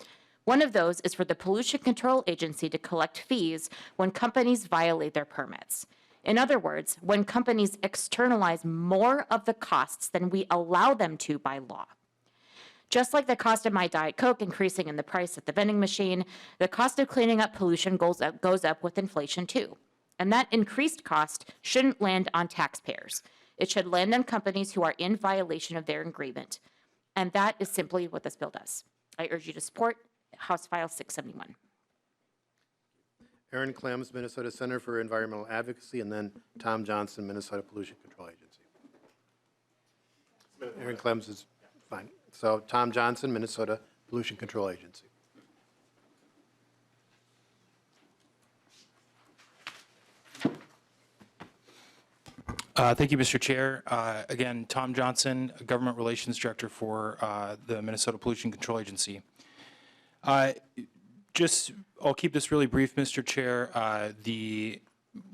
Speaker 8: One of those is for the Pollution Control Agency to collect fees when companies violate their permits. In other words, when companies externalize more of the costs than we allow them to by law. Just like the cost of my Diet Coke increasing in the price at the vending machine, the cost of cleaning up pollution goes up with inflation too. And that increased cost shouldn't land on taxpayers. It should land on companies who are in violation of their agreement. And that is simply what this bill does. I urge you to support House File 671.
Speaker 1: Aaron Clems, Minnesota Center for Environmental Advocacy, and then Tom Johnson, Minnesota Pollution Control Agency. Aaron Clems is fine. So Tom Johnson, Minnesota Pollution Control Agency.
Speaker 4: Thank you, Mr. Chair. Again, Tom Johnson, Government Relations Director for the Minnesota Pollution Control Agency. I'll keep this really brief, Mr. Chair.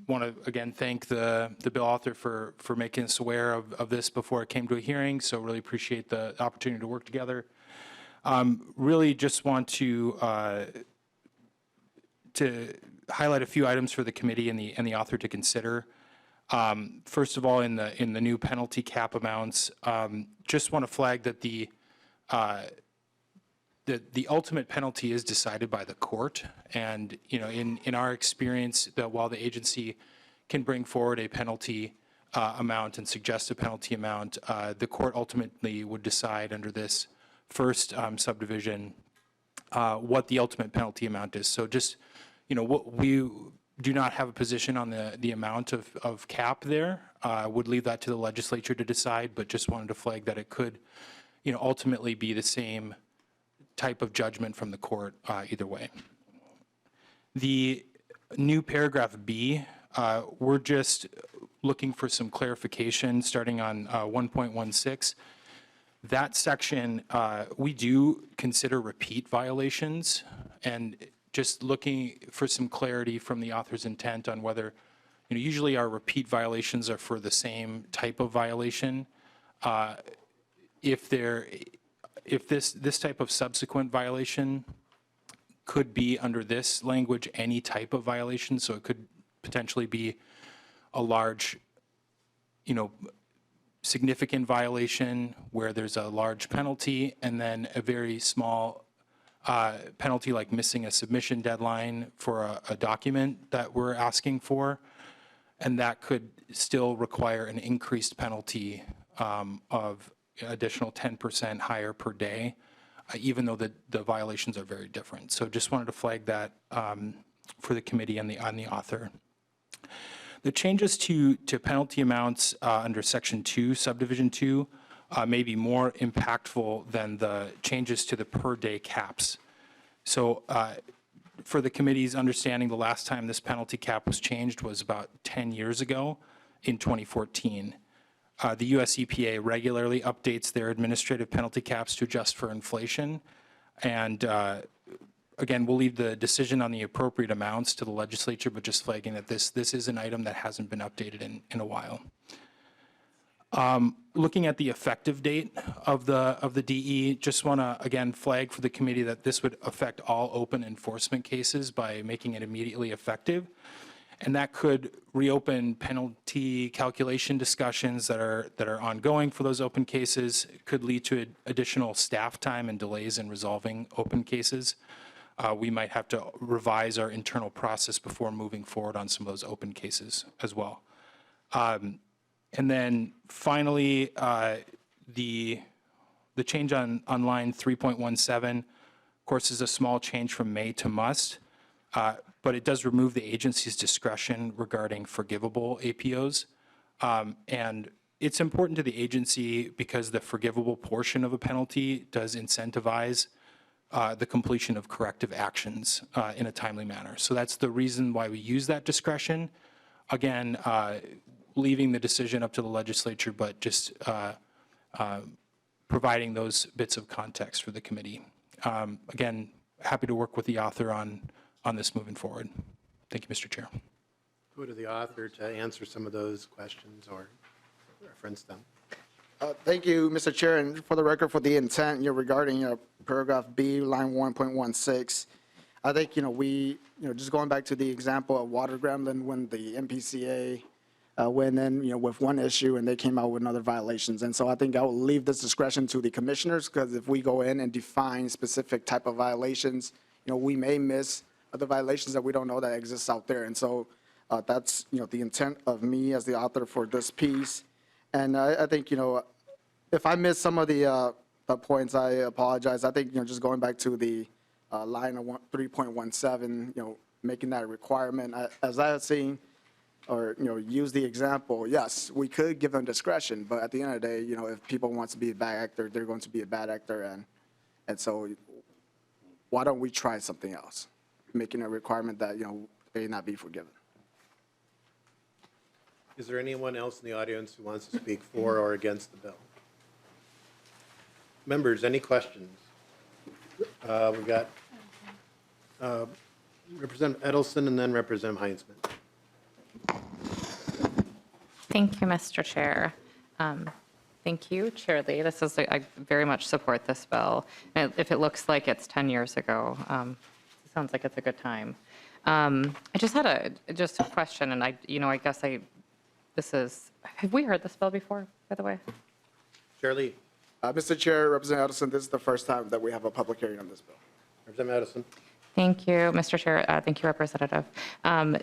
Speaker 4: Want to again thank the bill author for making us aware of this before it came to a hearing. So really appreciate the opportunity to work together. Really just want to highlight a few items for the committee and the author to consider. First of all, in the new penalty cap amounts, just want to flag that the ultimate penalty is decided by the court. And, in our experience, that while the agency can bring forward a penalty amount and suggest a penalty amount, the court ultimately would decide under this first subdivision what the ultimate penalty amount is. So just, what we do not have a position on the amount of cap there. Would leave that to the legislature to decide, but just wanted to flag that it could, ultimately be the same type of judgment from the court either way. The new paragraph B, we're just looking for some clarification starting on 1.16. That section, we do consider repeat violations, and just looking for some clarity from the author's intent on whether, usually our repeat violations are for the same type of violation. If this type of subsequent violation could be under this language any type of violation, so it could potentially be a large, significant violation where there's a large penalty, and then a very small penalty like missing a submission deadline for a document that we're asking for, and that could still require an increased penalty of additional 10% higher per day, even though the violations are very different. So just wanted to flag that for the committee and the author. The changes to penalty amounts under Section 2, Subdivision 2, may be more impactful than the changes to the per day caps. So for the committee's understanding, the last time this penalty cap was changed was about 10 years ago in 2014. The US EPA regularly updates their administrative penalty caps to adjust for inflation. And again, we'll leave the decision on the appropriate amounts to the legislature, but just flagging that this is an item that hasn't been updated in a while. Looking at the effective date of the DE, just want to again flag for the committee that this would affect all open enforcement cases by making it immediately effective. And that could reopen penalty calculation discussions that are ongoing for those open cases. It could lead to additional staff time and delays in resolving open cases. We might have to revise our internal process before moving forward on some of those open cases as well. And then finally, the change on line 3.17, of course, is a small change from may to must. But it does remove the agency's discretion regarding forgivable APOs. And it's important to the agency because the forgivable portion of a penalty does incentivize the completion of corrective actions in a timely manner. So that's the reason why we use that discretion. Again, leaving the decision up to the legislature, but just providing those bits of context for the committee. Again, happy to work with the author on this moving forward. Thank you, Mr. Chair.
Speaker 1: Go to the author to answer some of those questions or reference them.
Speaker 3: Thank you, Mr. Chair, and for the record, for the intent regarding paragraph B, line 1.16. I think just going back to the example of Water Gremlin when the MPCA went in with one issue and they came out with other violations, and so I think I will leave this discretion to the commissioners, because if we go in and define specific type of violations, we may miss other violations that we don't know that exists out there, and so that's the intent of me as the author for this piece. And I think, if I missed some of the points, I apologize. I think, just going back to the line of 3.17, making that a requirement, as I have seen, or, use the example, yes, we could give them discretion, but at the end of the day, if people want to be a bad actor, they're going to be a bad actor, and so why don't we try something else, making a requirement that, they not be forgiven.
Speaker 1: Is there anyone else in the audience who wants to speak for or against the bill? Members, any questions? We've got Representative Edelson and then Representative Heinzman.
Speaker 14: Thank you, Mr. Chair. Thank you, Chair Lee. I very much support this bill. And if it looks like it's 10 years ago, it sounds like it's a good time. I just had a question, and I guess this is, have we heard this bill before, by the way?
Speaker 1: Chair Lee.
Speaker 3: Mr. Chair, Representative Edison, this is the first time that we have a public hearing on this bill.
Speaker 1: Representative Edison.
Speaker 14: Thank you, Mr. Chair. Thank you, Representative.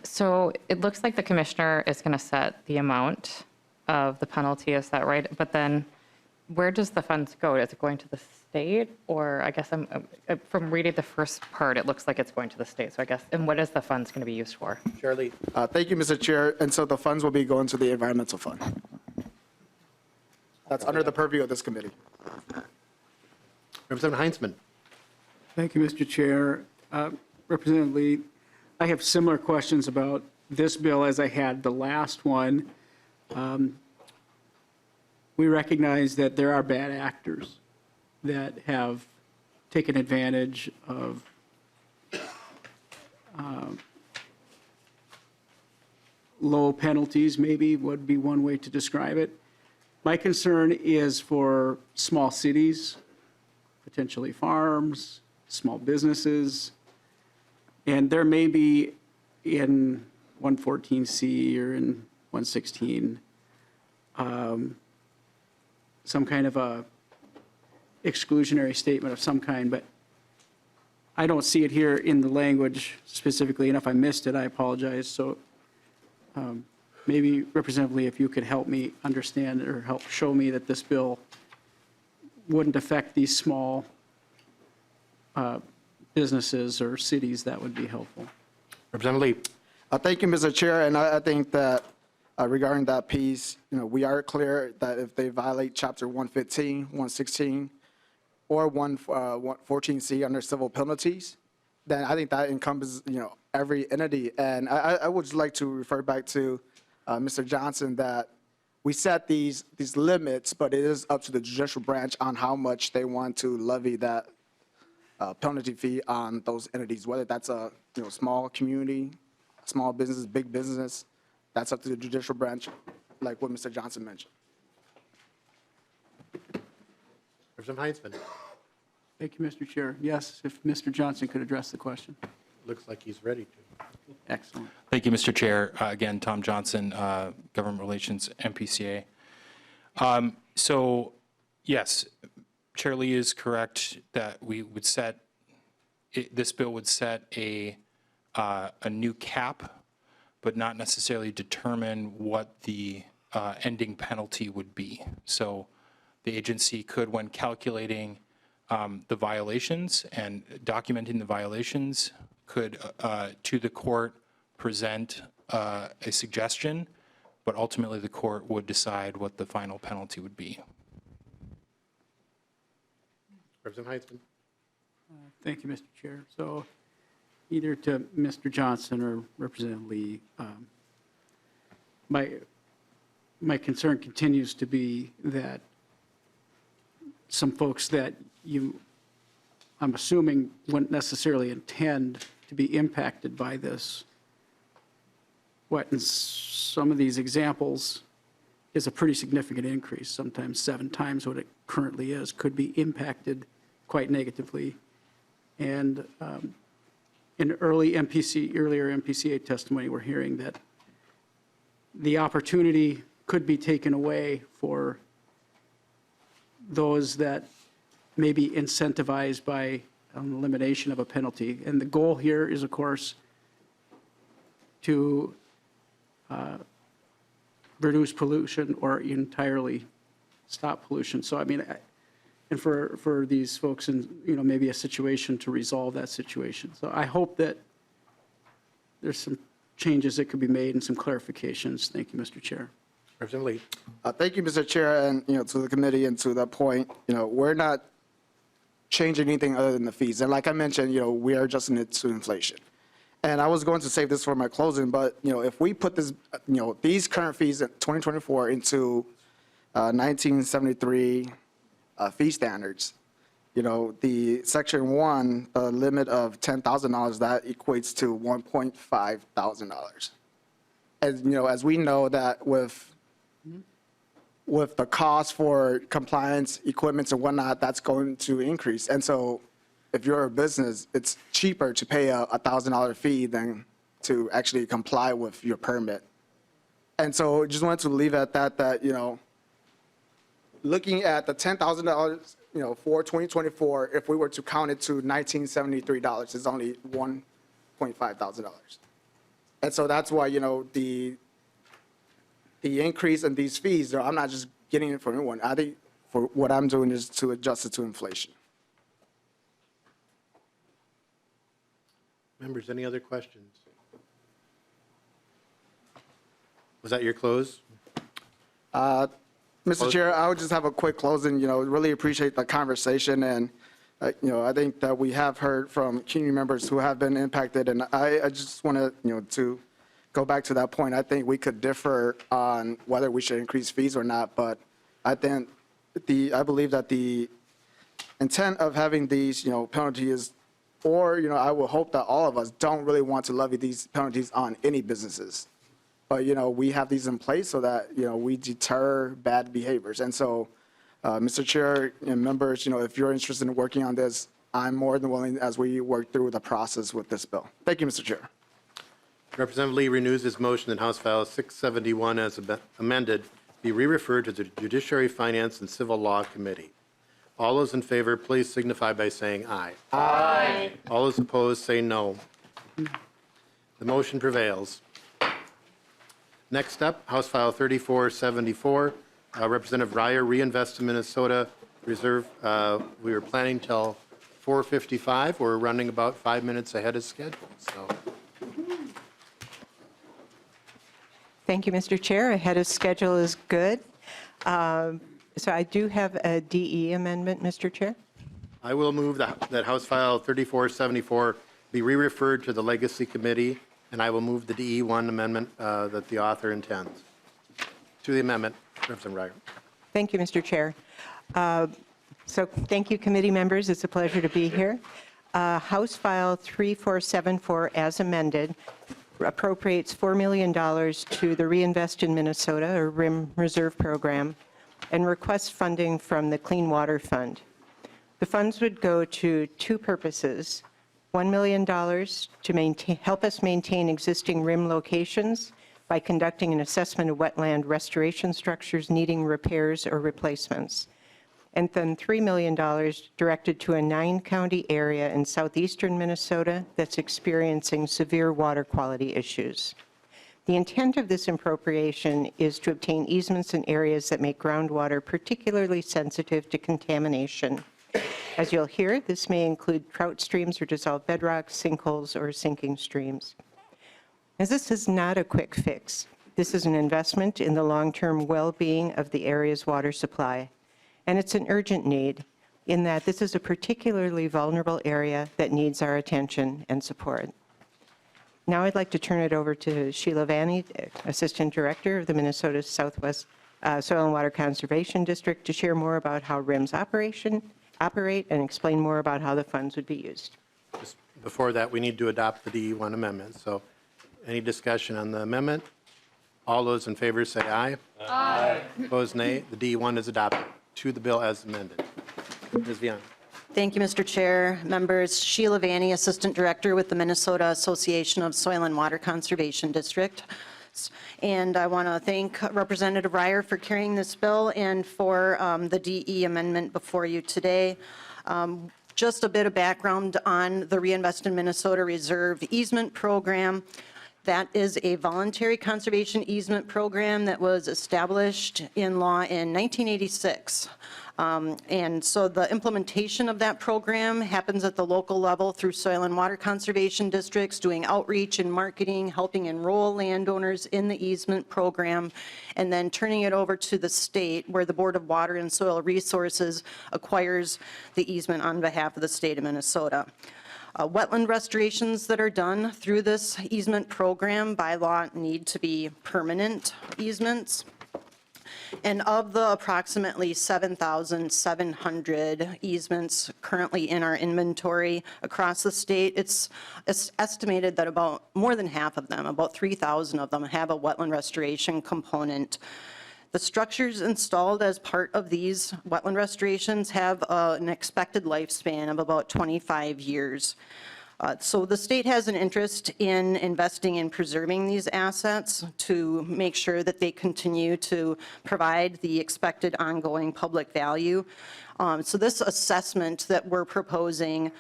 Speaker 14: So it looks like the commissioner is going to set the amount of the penalty, is that right? But then where does the funds go? Is it going to the state? Or I guess from reading the first part, it looks like it's going to the state. So I guess, and what is the funds going to be used for?
Speaker 1: Chair Lee.
Speaker 3: Thank you, Mr. Chair. And so the funds will be going to the environmental fund. That's under the purview of this committee.
Speaker 1: Representative Heinzman.
Speaker 2: Thank you, Mr. Chair. Representative Lee, I have similar questions about this bill as I had the last one. We recognize that there are bad actors that have taken advantage of low penalties, maybe would be one way to describe it. My concern is for small cities, potentially farms, small businesses, and there may be in 114C or in 116 some kind of a exclusionary statement of some kind, but I don't see it here in the language specifically, and if I missed it, I apologize. So maybe, Representative Lee, if you could help me understand or help show me that this bill wouldn't affect these small businesses or cities, that would be helpful.
Speaker 1: Representative Lee.
Speaker 3: Thank you, Mr. Chair. And I think that regarding that piece, we are clear that if they violate Chapter 115, 116, or 114C under civil penalties, then I think that encompasses, every entity. And I would just like to refer back to Mr. Johnson that we set these limits, but it is up to the judicial branch on how much they want to levy that penalty fee on those entities, whether that's a small community, small business, big business. That's up to the judicial branch, like what Mr. Johnson mentioned.
Speaker 1: Representative Heinzman.
Speaker 2: Thank you, Mr. Chair. Yes, if Mr. Johnson could address the question.
Speaker 1: Looks like he's ready to.
Speaker 2: Excellent.
Speaker 4: Thank you, Mr. Chair. Again, Tom Johnson, Government Relations, MPCA. So, yes, Chair Lee is correct that we would set, this bill would set a new cap, but not necessarily determine what the ending penalty would be. So the agency could, when calculating the violations and documenting the violations, could, to the court, present a suggestion, but ultimately the court would decide what the final penalty would be.
Speaker 1: Representative Heinzman.
Speaker 2: Thank you, Mr. Chair. So either to Mr. Johnson or Representative Lee, my concern continues to be that some folks that I'm assuming wouldn't necessarily intend to be impacted by this. What in some of these examples is a pretty significant increase, sometimes 7 times what it currently is, could be impacted quite negatively. And in earlier MPCA testimony, we're hearing that the opportunity could be taken away for those that may be incentivized by an elimination of a penalty. And the goal here is, of course, to reduce pollution or entirely stop pollution. So, I mean, and for these folks in, maybe a situation to resolve that situation. So I hope that there's some changes that could be made and some clarifications. Thank you, Mr. Chair.
Speaker 1: Representative Lee.
Speaker 3: Thank you, Mr. Chair, and to the committee and to that point, we're not changing anything other than the fees. And like I mentioned, we are adjusting it to inflation. And I was going to save this for my closing, but if we put this, these current fees in 2024 into 1973 fee standards, the section 1, the limit of $10,000, that equates to $1.5 thousand. As we know that with the cost for compliance, equipment and whatnot, that's going to increase. And so if you're a business, it's cheaper to pay a $1,000 fee than to actually comply with your permit. And so just wanted to leave at that, looking at the $10,000, for 2024, if we were to count it to $1,973, it's only $1,500. And so that's why, the increase in these fees, I'm not just getting it for anyone. I think for what I'm doing is to adjust it to inflation.
Speaker 1: Members, any other questions? Was that your close?
Speaker 3: Mr. Chair, I would just have a quick closing, really appreciate the conversation. And, I think that we have heard from community members who have been impacted. And I just want to, to go back to that point. I think we could differ on whether we should increase fees or not. But I think I believe that the intent of having these, penalties, or, I will hope that all of us don't really want to levy these penalties on any businesses. But, we have these in place so that, we deter bad behaviors. And so, Mr. Chair and members, if you're interested in working on this, I'm more than willing as we work through the process with this bill. Thank you, Mr. Chair.
Speaker 1: Representative Lee renews his motion that House File 671 as amended be re-referred to the Judiciary, Finance, and Civil Law Committee. All those in favor, please signify by saying aye. Aye. All those opposed, say no. The motion prevails. Next up, House File 3474, Representative Reyer, Reinvest in Minnesota Reserve. We were planning till 4:55. We're running about 5 minutes ahead of schedule. So,
Speaker 15: thank you, Mr. Chair. Ahead of schedule is good. So I do have a DE amendment, Mr. Chair.
Speaker 1: I will move that House File 3474 be re-referred to the Legacy Committee, and I will move the DE1 amendment that the author intends. To the amendment, Representative Reyer.
Speaker 15: Thank you, Mr. Chair. So thank you, committee members. It's a pleasure to be here. House File 3474, as amended, appropriates $4 million to the Reinvest in Minnesota, or RIM Reserve Program, and requests funding from the Clean Water Fund. The funds would go to two purposes: $1 million to help us maintain existing RIM locations by conducting an assessment of wetland restoration structures needing repairs or replacements, and then $3 million directed to a 9-county area in southeastern Minnesota that's experiencing severe water quality issues. The intent of this appropriation is to obtain easements in areas that make groundwater particularly sensitive to contamination. As you'll hear, this may include trout streams or dissolved bedrock, sinkholes, or sinking streams. As this is not a quick fix, this is an investment in the long-term well-being of the area's water supply. And it's an urgent need in that this is a particularly vulnerable area that needs our attention and support. Now I'd like to turn it over to Sheila Vanny, Assistant Director of the Minnesota Southwest Soil and Water Conservation District, to share more about how RIMs operate and explain more about how the funds would be used.
Speaker 1: Just before that, we need to adopt the DE1 amendment. So any discussion on the amendment? All those in favor say aye. Aye. Opposed, nay. The DE1 is adopted. To the bill as amended. Ms. Vian.
Speaker 16: Thank you, Mr. Chair. Members, Sheila Vanny, Assistant Director with the Minnesota Association of Soil and Water Conservation District. And I want to thank Representative Reyer for carrying this bill and for the DE amendment before you today. Just a bit of background on the Reinvest in Minnesota Reserve Easement Program. That is a voluntary conservation easement program that was established in law in 1986. And so the implementation of that program happens at the local level through soil and water conservation districts, doing outreach and marketing, helping enroll landowners in the easement program, and then turning it over to the state, where the Board of Water and Soil Resources acquires the easement on behalf of the state of Minnesota. Wetland restorations that are done through this easement program by law need to be permanent easements. And of the approximately 7,700 easements currently in our inventory across the state, it's estimated that about more than half of them, about 3,000 of them, have a wetland restoration component. The structures installed as part of these wetland restorations have an expected lifespan of about 25 years. So the state has an interest in investing in preserving these assets to make sure that they continue to provide the expected ongoing public value. So this assessment that we're proposing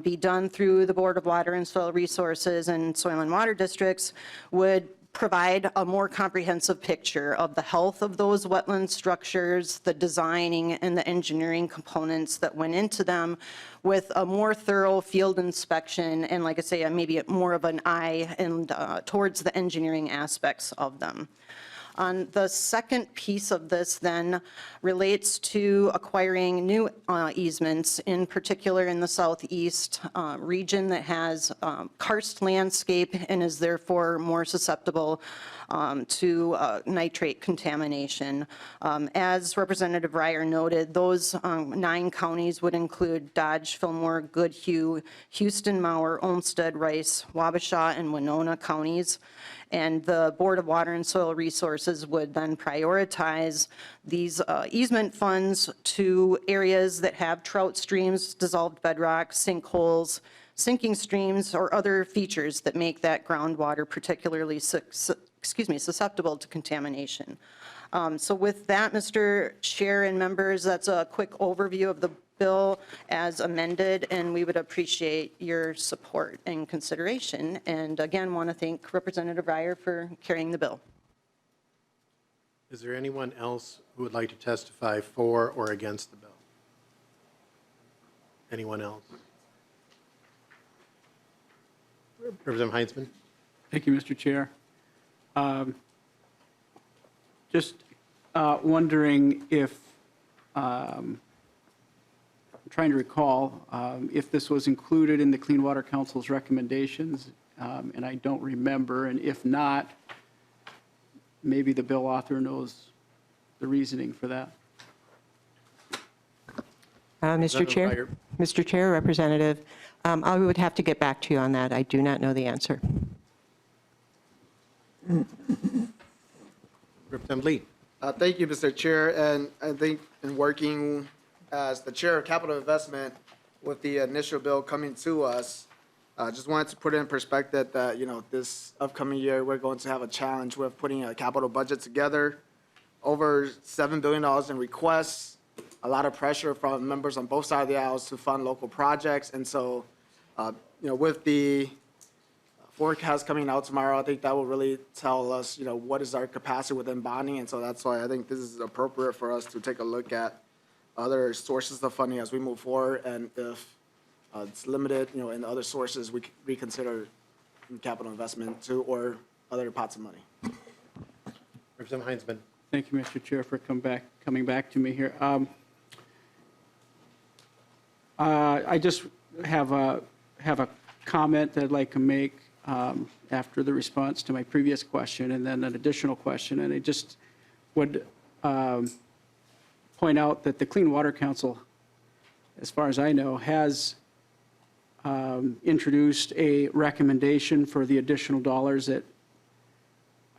Speaker 16: be done through the Board of Water and Soil Resources and Soil and Water Districts would provide a more comprehensive picture of the health of those wetland structures, the designing and the engineering components that went into them, with a more thorough field inspection and, like I say, maybe more of an eye and towards the engineering aspects of them. The second piece of this then relates to acquiring new easements, in particular in the southeast region that has karst landscape and is therefore more susceptible to nitrate contamination. As Representative Reyer noted, those 9 counties would include Dodge, Fillmore, Goodhue, Houston, Mower, Olmsted, Rice, Wabasha, and Winona counties. And the Board of Water and Soil Resources would then prioritize these easement funds to areas that have trout streams, dissolved bedrock, sinkholes, sinking streams, or other features that make that groundwater particularly susceptible to contamination. So with that, Mr. Chair and members, that's a quick overview of the bill as amended, and we would appreciate your support and consideration. And again, want to thank Representative Reyer for carrying the bill.
Speaker 1: Is there anyone else who would like to testify for or against the bill? Anyone else? Representative Heinzman?
Speaker 2: Thank you, Mr. Chair. Just wondering if, I'm trying to recall if this was included in the Clean Water Council's recommendations, and I don't remember, and if not, maybe the bill author knows the reasoning for that.
Speaker 15: Mr. Chair, Representative, I would have to get back to you on that. I do not know the answer.
Speaker 1: Representative Lee.
Speaker 3: Thank you, Mr. Chair. And I think in working as the Chair of Capital Investment with the initial bill coming to us, I just wanted to put it in perspective that, this upcoming year, we're going to have a challenge with putting a capital budget together. Over $7 billion in requests, a lot of pressure from members on both sides of the aisle to fund local projects. And so, with the forecast coming out tomorrow, I think that will really tell us, what is our capacity within bonding. And so that's why I think this is appropriate for us to take a look at other sources of funding as we move forward. And if it's limited, in other sources, we reconsider capital investment too, or other pots of money.
Speaker 1: Representative Heinzman.
Speaker 2: Thank you, Mr. Chair, for coming back to me here. I just have a comment that I'd like to make after the response to my previous question, and then an additional question. And I just would point out that the Clean Water Council, as far as I know, has introduced a recommendation for the additional dollars that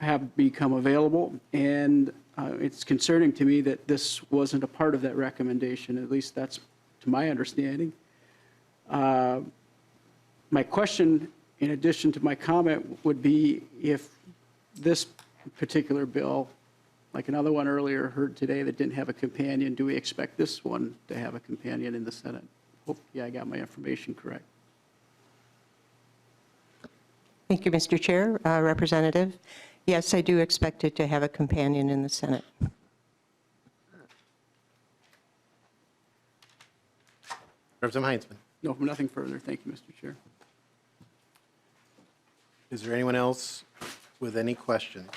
Speaker 2: have become available. And it's concerning to me that this wasn't a part of that recommendation. At least that's to my understanding. My question, in addition to my comment, would be if this particular bill, like another one earlier heard today that didn't have a companion, do we expect this one to have a companion in the Senate? Hopefully I got my information correct.
Speaker 15: Thank you, Mr. Chair. Representative, yes, I do expect it to have a companion in the Senate.
Speaker 1: Representative Heinzman.
Speaker 2: No, nothing further. Thank you, Mr. Chair.
Speaker 1: Is there anyone else with any questions?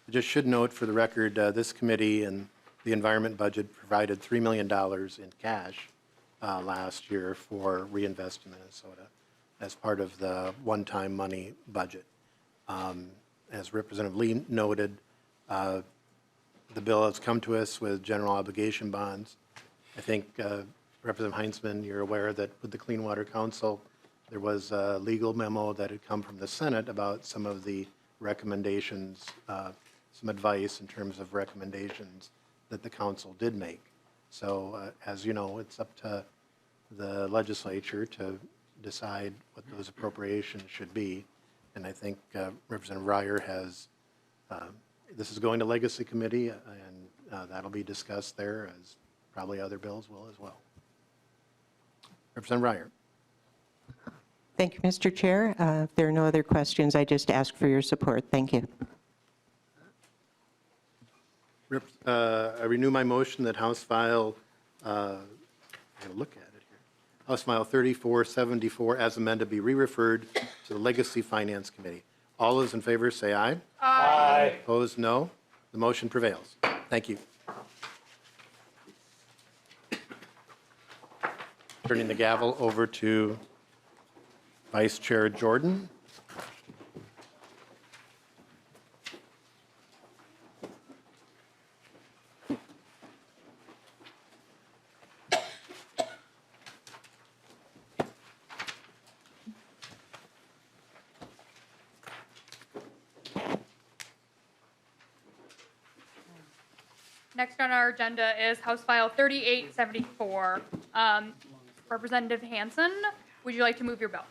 Speaker 1: I just should note for the record, this committee and the environment budget provided $3 million in cash last year for Reinvest in Minnesota as part of the one-time money budget. As Representative Lee noted, the bill has come to us with general obligation bonds. I think, Representative Heinzman, you're aware that with the Clean Water Council, there was a legal memo that had come from the Senate about some of the recommendations, some advice in terms of recommendations that the council did make. So as you know, it's up to the legislature to decide what those appropriations should be. And I think Representative Reyer has, this is going to Legacy Committee, and that'll be discussed there, as probably other bills will as well. Representative Reyer.
Speaker 15: Thank you, Mr. Chair. If there are no other questions, I just ask for your support. Thank you.
Speaker 1: I renew my motion that House File, I gotta look at it here, House File 3474 as amended be re-referred to the Legacy Finance Committee. All those in favor say aye. Aye. Opposed, no. The motion prevails. Thank you. Turning the gavel over to Vice Chair Jordan.
Speaker 17: Next on our agenda is House File 3874. Representative Hansen, would you like to move your bill?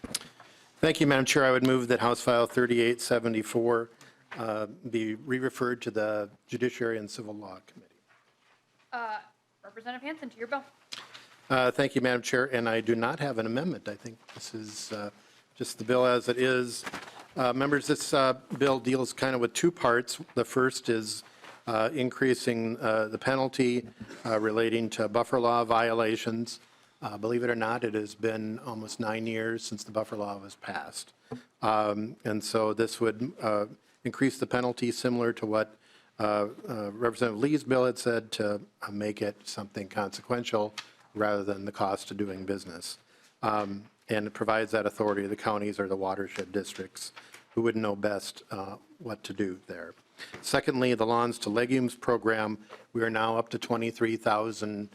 Speaker 1: Thank you, Madam Chair. I would move that House File 3874 be re-referred to the Judiciary and Civil Law Committee.
Speaker 17: Representative Hansen, to your bill.
Speaker 1: Thank you, Madam Chair, and I do not have an amendment. I think this is just the bill as it is. Members, this bill deals kind of with two parts. The first is increasing the penalty relating to buffer law violations. Believe it or not, it has been almost 9 years since the buffer law was passed. And so this would increase the penalty similar to what Representative Lee's bill had said, to make it something consequential rather than the cost of doing business. And it provides that authority to the counties or the watershed districts who would know best what to do there. Secondly, the Lawns to Legumes Program, we are now up to 23,000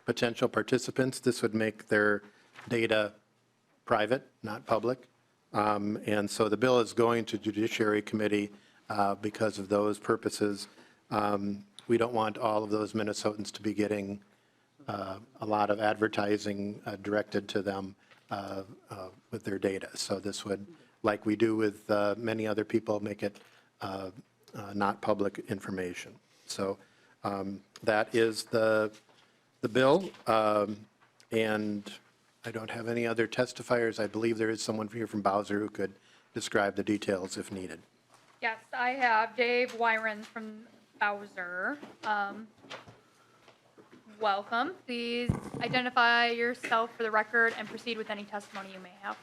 Speaker 1: potential participants. This would make their data private, not public. And so the bill is going to Judiciary Committee because of those purposes. We don't want all of those Minnesotans to be getting a lot of advertising directed to them with their data. So this would, like we do with many other people, make it not public information. So that is the bill, and I don't have any other testifiers. I believe there is someone here from Bowser who could describe the details if needed.
Speaker 17: Yes, I have Dave Wyron from Bowser. Welcome. Please identify yourself for the record and proceed with any testimony you may have.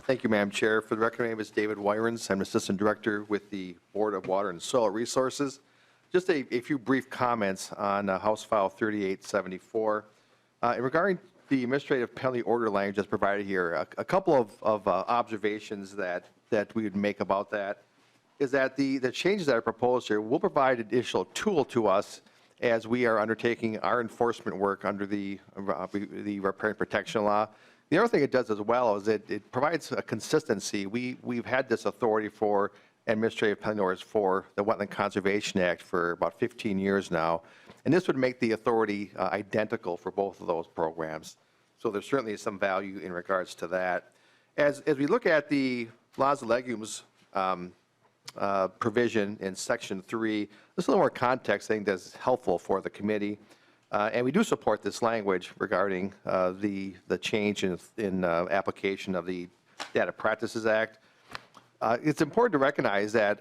Speaker 18: Thank you, Madam Chair. For the record, my name is David Wyrens. I'm Assistant Director with the Board of Water and Soil Resources. Just a few brief comments on House File 3874. Regarding the administrative penalty order language that's provided here, a couple of observations that we would make about that is that the changes that are proposed here will provide an additional tool to us as we are undertaking our enforcement work under the Riparian Protection Law. The other thing it does as well is it provides a consistency. We've had this authority for administrative penalty orders for the Wetland Conservation Act for about 15 years now, and this would make the authority identical for both of those programs. So there certainly is some value in regards to that. As we look at the Laws of Legumes provision in Section 3, there's a little more context I think that's helpful for the committee. And we do support this language regarding the change in application of the Data Practices Act. It's important to recognize that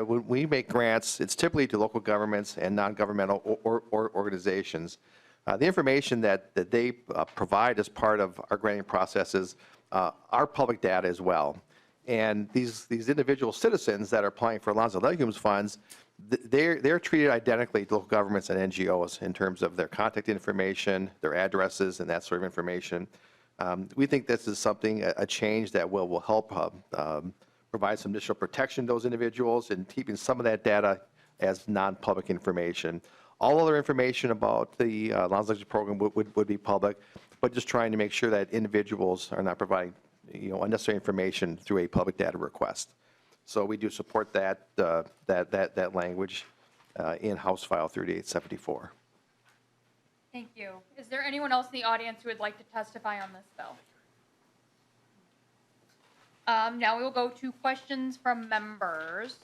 Speaker 18: when we make grants, it's typically to local governments and non-governmental organizations. The information that they provide as part of our granting processes are public data as well. And these individual citizens that are applying for Laws of Legumes funds, they're treated identically to local governments and NGOs in terms of their contact information, their addresses, and that sort of information. We think this is something, a change that will help provide some additional protection to those individuals and keeping some of that data as non-public information. All other information about the Laws of Legumes program would be public, but just trying to make sure that individuals are not providing unnecessary information through a public data request. So we do support that language in House File 3874.
Speaker 17: Thank you. Is there anyone else in the audience who would like to testify on this bill? Now we will go to questions from members.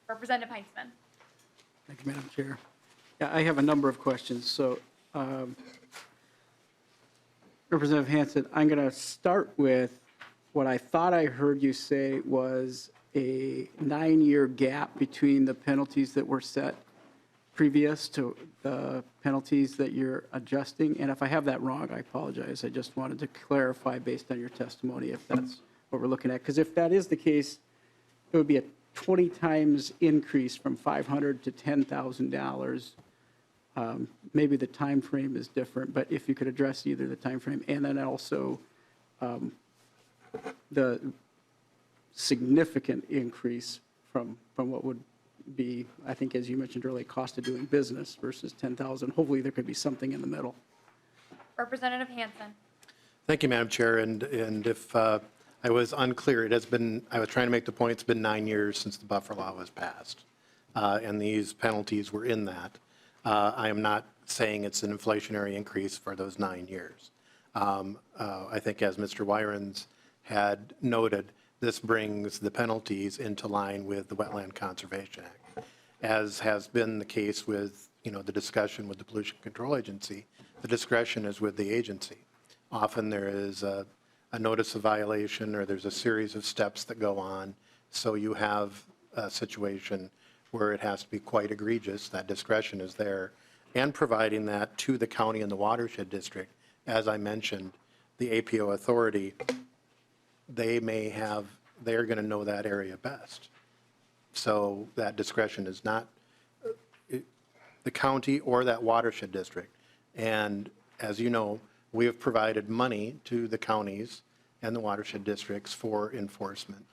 Speaker 17: Representative Heinzman.
Speaker 2: Thank you, Madam Chair. Yeah, I have a number of questions. So, Representative Hansen, I'm going to start with what I thought I heard you say was a 9-year gap between the penalties that were set previous to the penalties that you're adjusting. And if I have that wrong, I apologize. I just wanted to clarify based on your testimony if that's what we're looking at. Because if that is the case, it would be a 20 times increase from $500 to $10,000. Maybe the time frame is different, but if you could address either the time frame and then also the significant increase from what would be, I think, as you mentioned earlier, cost of doing business versus 10,000. Hopefully, there could be something in the middle.
Speaker 17: Representative Hansen.
Speaker 1: Thank you, Madam Chair. And if I was unclear, it has been, I was trying to make the point, it's been 9 years since the buffer law was passed. And these penalties were in that. I am not saying it's an inflationary increase for those 9 years. I think as Mr. Wyrens had noted, this brings the penalties into line with the Wetland Conservation Act. As has been the case with, the discussion with the Pollution Control Agency, the discretion is with the agency. Often there is a notice of violation or there's a series of steps that go on. So you have a situation where it has to be quite egregious. That discretion is there. And providing that to the county and the watershed district, as I mentioned, the APO authority, they're going to know that area best. So that discretion is not the county or that watershed district. And as you know, we have provided money to the counties and the watershed districts for enforcement.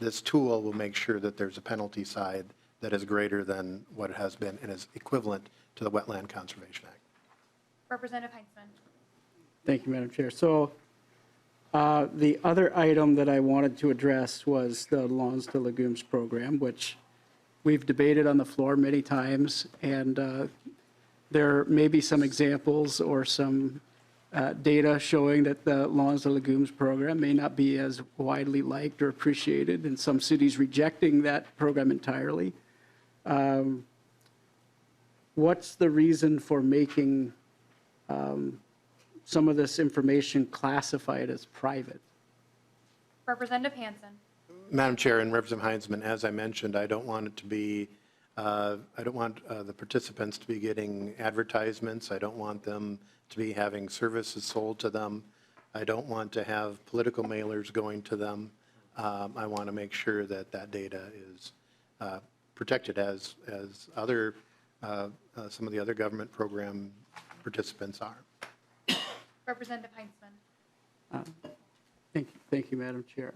Speaker 1: This tool will make sure that there's a penalty side that is greater than what it has been and is equivalent to the Wetland Conservation Act.
Speaker 17: Representative Heinzman.
Speaker 2: Thank you, Madam Chair. So the other item that I wanted to address was the Lawns to Legumes program, which we've debated on the floor many times. And there may be some examples or some data showing that the Lawns to Legumes program may not be as widely liked or appreciated, and some cities rejecting that program entirely. What's the reason for making some of this information classified as private?
Speaker 17: Representative Hansen.
Speaker 1: Madam Chair and Representative Heinzman, as I mentioned, I don't want it to be, I don't want the participants to be getting advertisements. I don't want them to be having services sold to them. I don't want to have political mailers going to them. I want to make sure that that data is protected as other, some of the other government program participants are.
Speaker 17: Representative Heinzman.
Speaker 2: Thank you, Madam Chair.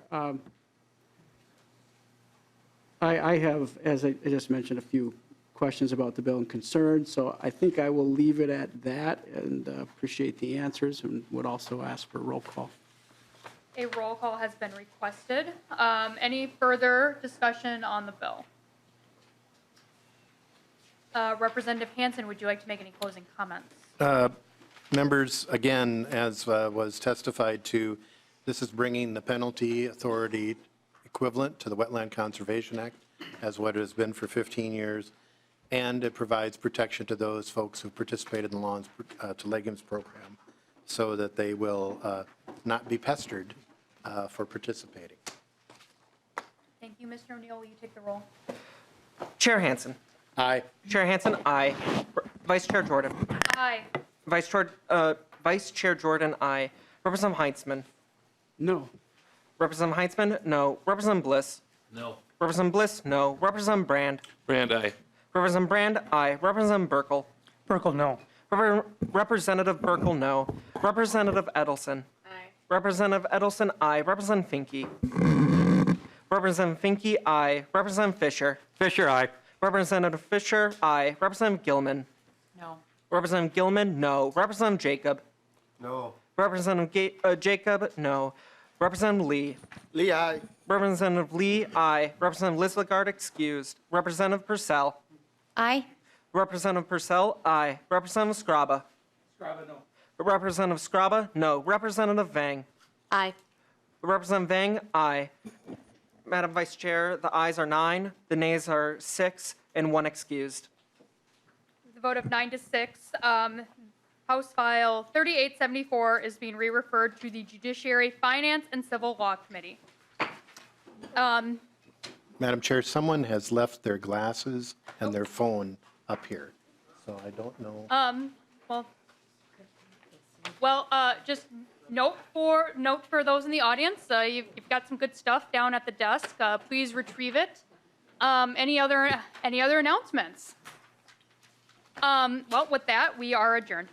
Speaker 2: I have, as I just mentioned, a few questions about the bill and concerns, so I think I will leave it at that and appreciate the answers and would also ask for a roll call.
Speaker 17: A roll call has been requested. Any further discussion on the bill? Representative Hansen, would you like to make any closing comments?
Speaker 1: Members, again, as was testified to, this is bringing the penalty authority equivalent to the Wetland Conservation Act as what it has been for 15 years, and it provides protection to those folks who participated in the Lawns to Legumes program so that they will not be pestered for participating.
Speaker 17: Thank you. Mr. O'Neill, will you take the roll?
Speaker 19: Chair Hansen.
Speaker 1: Aye.
Speaker 19: Chair Hansen, aye. Vice Chair Jordan.
Speaker 17: Aye.
Speaker 19: Vice Chair Jordan, aye. Representative Heinzman.
Speaker 2: No.
Speaker 19: Representative Heinzman, no. Representative Bliss.
Speaker 9: No.
Speaker 19: Representative Bliss, no. Representative Brand.
Speaker 9: Brand, aye.
Speaker 19: Representative Brand, aye. Representative Burkle.
Speaker 13: Burkle, no.
Speaker 19: Representative Burkle, no. Representative Edelson.
Speaker 17: Aye.
Speaker 19: Representative Edelson, aye. Representative Finke. Representative Finke, aye. Representative Fisher.
Speaker 12: Fisher, aye.
Speaker 19: Representative Fisher, aye. Representative Gilman.
Speaker 17: No.
Speaker 19: Representative Gilman, no. Representative Jacob.
Speaker 18: No.
Speaker 19: Representative Jacob, no. Representative Lee.
Speaker 18: Lee, aye.
Speaker 19: Representative Lee, aye. Representative Lislegard, excused. Representative Purcell.
Speaker 8: Aye.
Speaker 19: Representative Purcell, aye. Representative Scraba.
Speaker 9: Scraba, no.
Speaker 19: Representative Scraba, no. Representative Vang.
Speaker 6: Aye.
Speaker 19: Representative Vang, aye. Madam Vice Chair, the ayes are 9, the nays are 6, and 1 excused.
Speaker 17: The vote of 9 to 6. House File 3874 is being re-referred to the Judiciary, Finance, and Civil Law Committee.
Speaker 1: Madam Chair, someone has left their glasses and their phone up here, so I don't know.
Speaker 17: Just note for those in the audience, you've got some good stuff down at the desk. Please retrieve it. Any other announcements? Well, with that, we are adjourned.